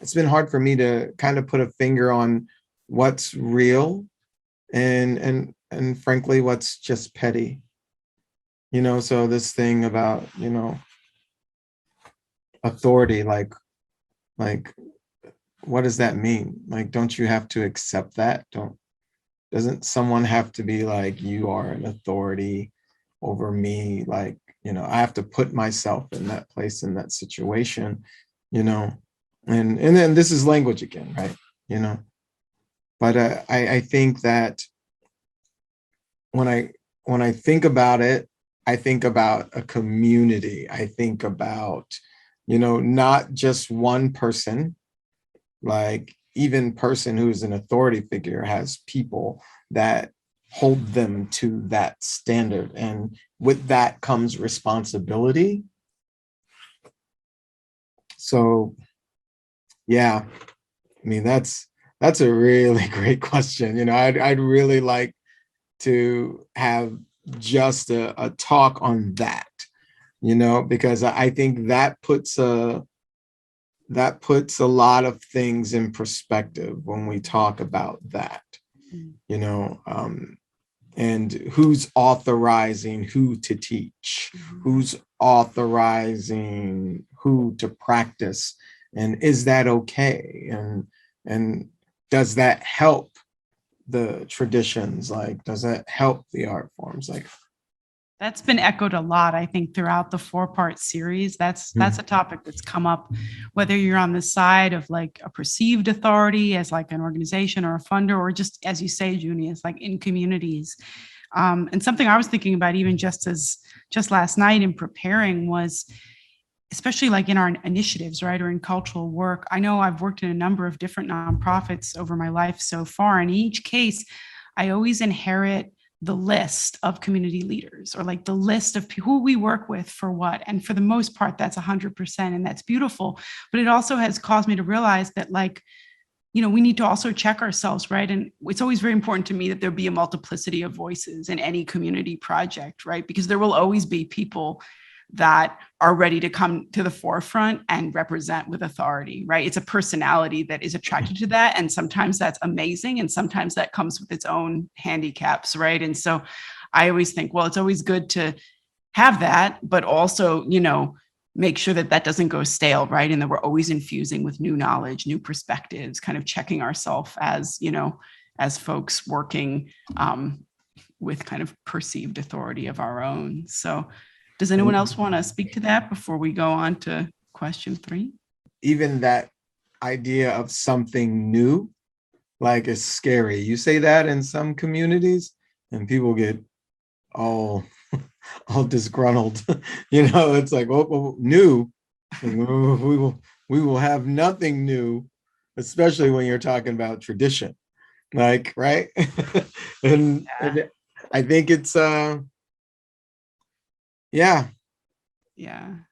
it's been hard for me to kind of put a finger on what's real and frankly what's just petty. You know, so this thing about, you know, authority, like what does that mean? Like, don't you have to accept that? Doesn't someone have to be like, you are an authority over me? Like, you know, I have to put myself in that place, in that situation, you know, and then this is language again, right? You know, but I think that when I think about it, I think about a community. I think about, you know, not just one person, like even person who's an authority figure has people that hold them to that standard. And with that comes responsibility. So, yeah, I mean, that's a really great question. You know, I'd really like to have just a talk on that, you know, because I think that puts a lot of things in perspective when we talk about that, you know, and who's authorizing who to teach, who's authorizing who to practice, and is that okay? And does that help the traditions? Like, does that help the art forms? Like, that's been echoed a lot, I think, throughout the 4-part series. That's a topic that's come up, whether you're on the side of like a perceived authority as like an organization or a funder, or just, as you say, Junius, like in communities. And something I was thinking about even just last night in preparing was, especially like in our initiatives, right, or in cultural work. I know I've worked in a number of different nonprofits over my life so far. And in each case, I always inherit the list of community leaders, or like the list of who we work with for what. And for the most part, that's 100%, and that's beautiful. But it also has caused me to realize that, like, you know, we need to also check ourselves, right? And it's always very important to me that there be a multiplicity of voices in any community project, right? Because there will always be people that are ready to come to the forefront and represent with authority, right? It's a personality that is attracted to that. And sometimes that's amazing. And sometimes that comes with its own handicaps, right? And so I always think, well, it's always good to have that, but also, you know, make sure that that doesn't go stale, right? And that we're always infusing with new knowledge, new perspectives, kind of checking ourselves as, you know, as folks working with kind of perceived authority of our own. So does anyone else want to speak to that before we go on to question 3? Even that idea of something new, like, is scary. You say that in some communities and people get all disgruntled. You know, it's like, oh, new. We will have nothing new, especially when you're talking about tradition. Like, right? and I think it's yeah.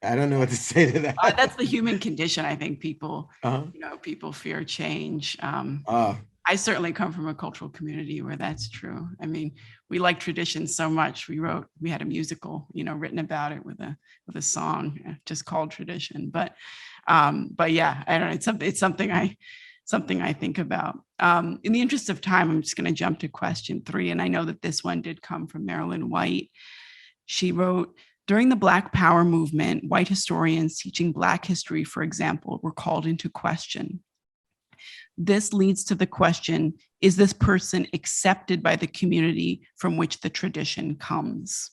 I don't know what to say to that. That's the human condition. I think people, you know, people fear change. I certainly come from a cultural community where that's true. I mean, we like tradition so much. We had a musical, you know, written about it with a song just called Tradition. But yeah, I don't know. It's something I think about. In the interest of time, I'm just going to jump to question 3. And I know that this one did come from Marilyn White. She wrote, during the Black Power movement, white historians teaching Black history, for example, were called into question. this leads to the question, is this person accepted by the community from which the tradition comes?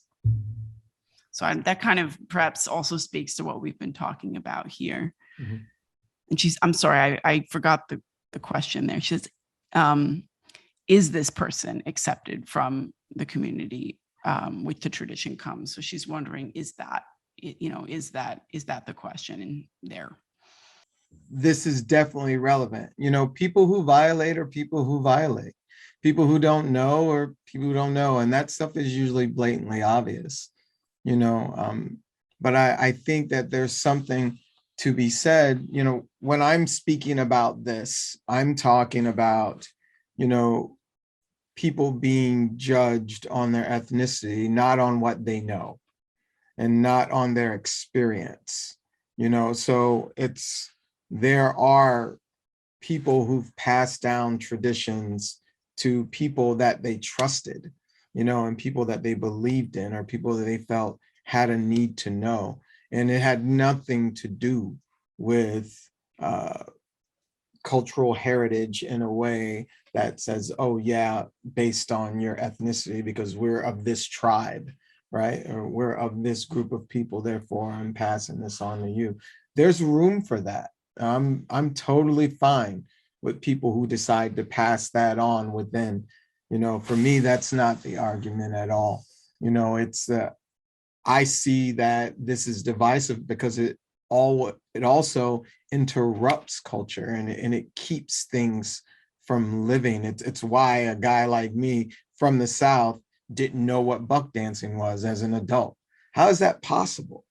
So that kind of perhaps also speaks to what we've been talking about here. Mhm. And I'm sorry, I forgot the question there. She says, is this person accepted from the community which the tradition comes? So she's wondering, is that the question in there? This is definitely relevant. People who violate are people who violate. People who don't know or people who don't know. And that stuff is usually blatantly obvious, but I think that there's something to be said. When I'm speaking about this, I'm talking about, people being judged on their ethnicity, not on what they know and not on their experience, so there are people who've passed down traditions to people that they trusted, and people that they believed in, or people that they felt had a need to know. And it had nothing to do with cultural heritage in a way that says, oh yeah, based on your ethnicity, because we're of this tribe, right? Or we're of this group of people, therefore I'm passing this on to you. There's room for that. I'm totally fine with people who decide to pass that on within. For me, that's not the argument at all. It's I see that this is divisive because it also interrupts culture and it keeps things from living. It's why a guy like me from the South didn't know what buck dancing was as an adult. How is that possible?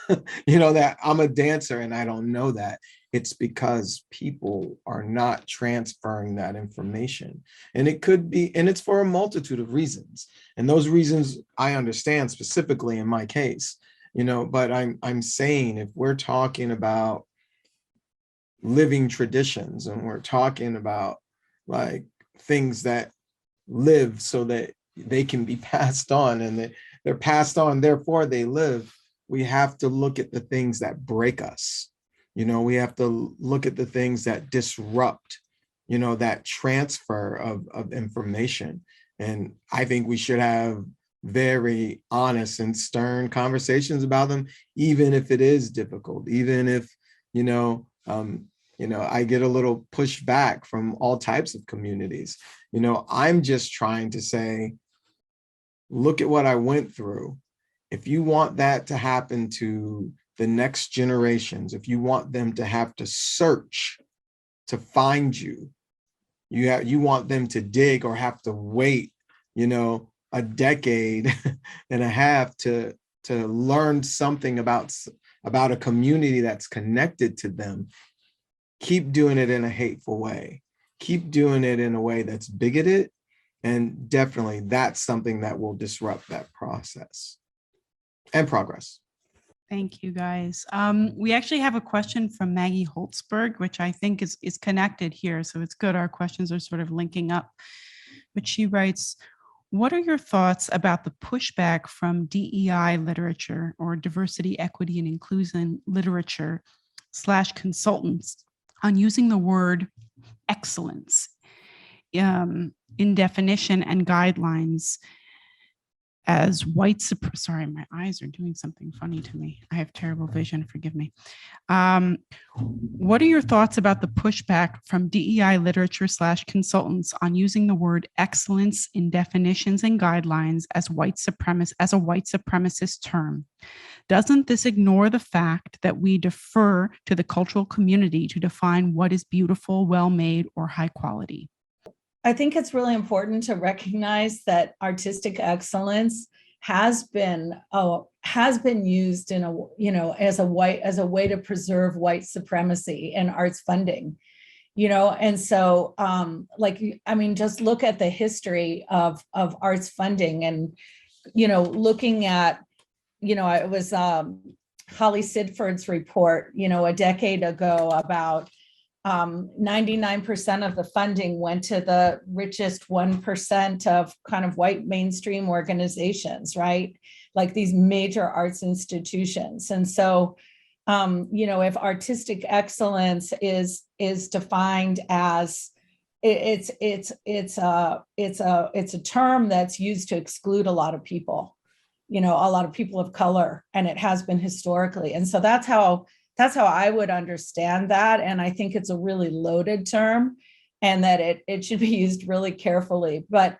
That I'm a dancer and I don't know that. It's because people are not transferring that information. And it could be, and it's for a multitude of reasons. And those reasons I understand specifically in my case, but I'm saying if we're talking about living traditions and we're talking about like things that live so that they can be passed on and they're passed on, therefore they live, we have to look at the things that break us. We have to look at the things that disrupt, that transfer of information. And I think we should have very honest and stern conversations about them, even if it is difficult, even if, I get a little pushback from all types of communities. I'm just trying to say, look at what I went through. If you want that to happen to the next generations, if you want them to have to search to find you, you want them to dig or have to wait, a decade and a half to learn something about a community that's connected to them, keep doing it in a hateful way. Keep doing it in a way that's bigoted. And definitely that's something that will disrupt that process and progress. Thank you, guys. We actually have a question from Maggie Holtzberg, which I think is connected here. So it's good. Our questions are sort of linking up. But she writes, what are your thoughts about the pushback from DEI literature or diversity, equity, and inclusion literature / consultants on using the word excellence in definition and guidelines as white supremacy? Sorry, my eyes are doing something funny to me. I have terrible vision, forgive me. What are your thoughts about the pushback from DEI literature / consultants on using the word excellence in definitions and guidelines as a white supremacist term? Doesn't this ignore the fact that we defer to the cultural community to define what is beautiful, well-made, or high quality? I think it's really important to recognize that artistic excellence has been used in as a way to preserve white supremacy and arts funding, and so just look at the history of arts funding and looking at it was Holly Sidford's report a decade ago about 99% of the funding went to the richest 1% of kind of white mainstream organizations, right? Like these major arts institutions. And so if artistic excellence is defined as it's a term that's used to exclude a lot of people, a lot of people of color, and it has been historically. And so that's how I would understand that. And I think it's a really loaded term, and that it should be used really carefully. But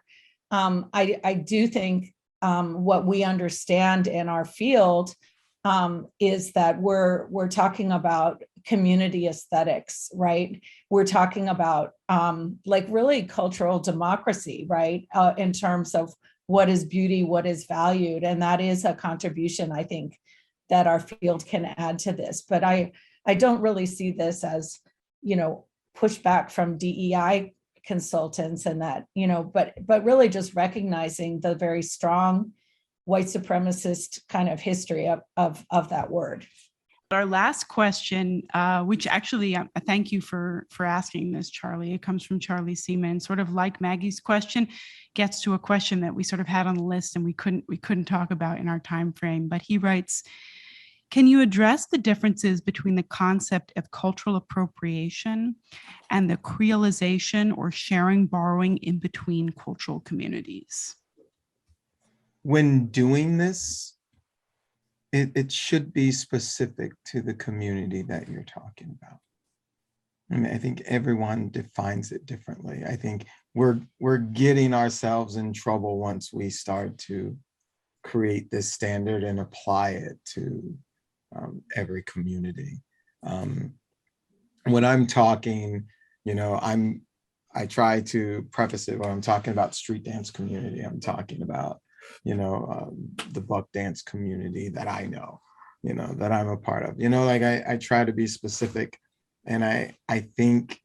I do think what we understand in our field is that we're talking about community aesthetics, right? We're talking about really cultural democracy, right? In terms of what is beauty, what is valued. And that is a contribution, I think, that our field can add to this. But I don't really see this as, pushback from DEI consultants and that, but really just recognizing the very strong white supremacist kind of history of that word. Our last question, which actually, thank you for asking this, Charlie. It comes from Charlie Seaman, sort of like Maggie's question, gets to a question that we sort of had on the list and we couldn't talk about in our time frame. But he writes, can you address the differences between the concept of cultural appropriation and the creolization or sharing borrowing in between cultural communities? When doing this, it should be specific to the community that you're talking about. I mean, I think everyone defines it differently. I think we're getting ourselves in trouble once we start to create this standard and apply it to every community. When I'm talking, I try to preface it when I'm talking about street dance community. I'm talking about the buck dance community that I know, that I'm a part of, I try to be specific. And I think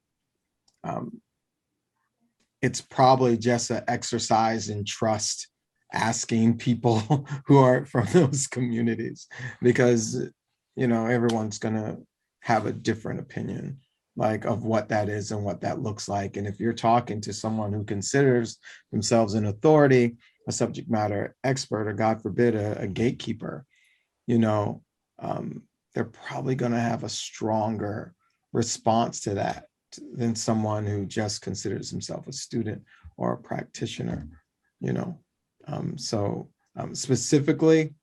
it's probably just an exercise in trust, asking people who aren't from those communities, because, everyone's gonna have a different opinion, of what that is and what that looks like. And if you're talking to someone who considers themselves an authority, a subject matter expert, or God forbid, a gatekeeper, they're probably going to have a stronger response to that than someone who just considers himself a student or a practitioner, specifically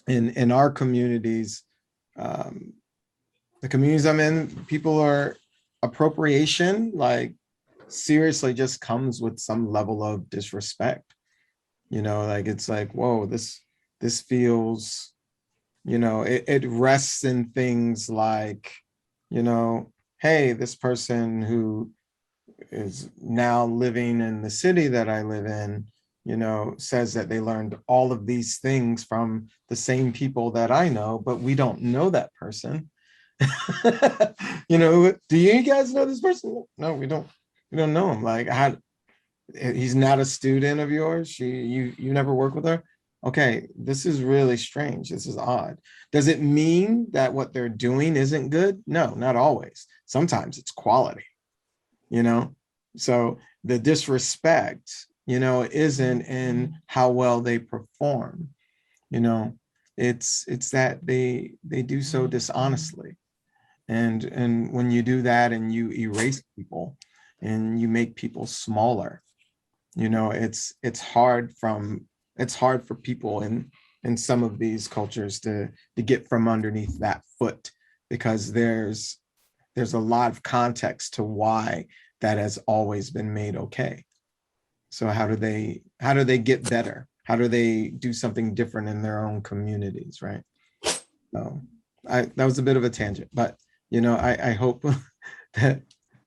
in our communities, the communities I'm in, people are appropriation, seriously just comes with some level of disrespect. It's like, whoa, this feels, it rests in things like, hey, this person who is now living in the city that I live in, says that they learned all of these things from the same people that I know, but we don't know that person. Do you guys know this person? No, we don't know him. He's not a student of yours. You never work with her. Okay, this is really strange. This is odd. Does it mean that what they're doing isn't good? No, not always. Sometimes it's quality, so the disrespect, isn't in how well they perform. It's that they do so dishonestly. And when you do that and you erase people and you make people smaller, it's hard for people in some of these cultures to get from underneath that foot, because there's a lot of context to why that has always been made okay. So how do they get better? How do they do something different in their own communities, right? So that was a bit of a tangent, but I hope that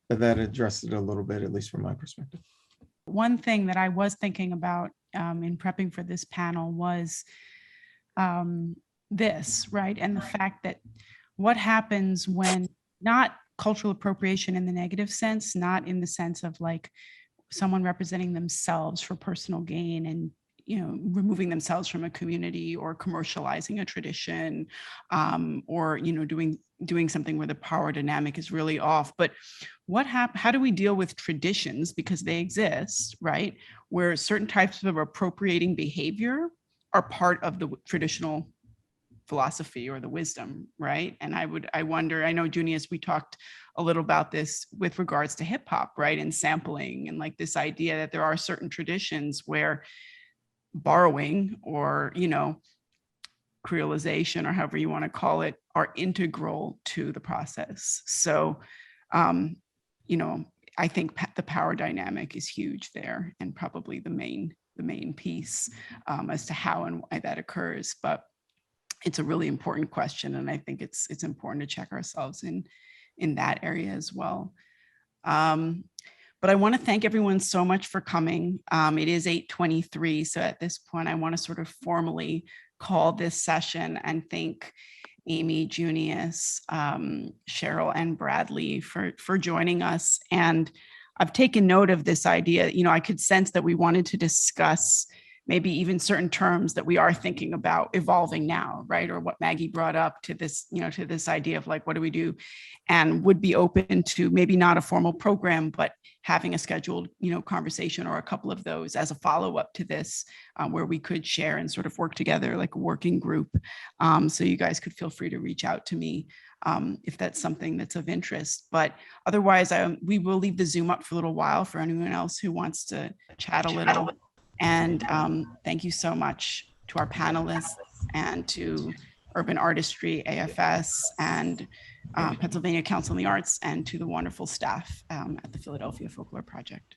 addressed it a little bit, at least from my perspective. One thing that I was thinking about in prepping for this panel was this, right? And the fact that what happens when not cultural appropriation in the negative sense, not in the sense of someone representing themselves for personal gain and removing themselves from a community or commercializing a tradition, or doing something where the power dynamic is really off. But how do we deal with traditions, because they exist, right, where certain types of appropriating behavior are part of the traditional philosophy or the wisdom, right? And I wonder, I know, Junius, we talked a little about this with regards to hip hop, right? And sampling, and like this idea that there are certain traditions where borrowing or, creolization, or however you want to call it, are integral to the process. So, I think the power dynamic is huge there, and probably the main piece as to how and why that occurs. But it's a really important question, and I think it's important to check ourselves in that area as well. But I want to thank everyone so much for coming. It is 8:23, so at this point, I want to sort of formally call this session and thank Amy, Junius, Cheryl, and Bradley for joining us. And I've taken note of this idea. I could sense that we wanted to discuss maybe even certain terms that we are thinking about evolving now, right? Or what Maggie brought up to this, to this idea of like, what do we do? And would be open to maybe not a formal program, but having a scheduled, conversation or a couple of those as a follow-up to this, where we could share and sort of work together like a working group. So you guys could feel free to reach out to me if that's something that's of interest. But otherwise, we will leave the Zoom up for a little while for anyone else who wants to chat a little. And thank you so much to our panelists and to Urban Artistry, AFS, and Pennsylvania Council on the Arts, and to the wonderful staff at the Philadelphia Folklore Project.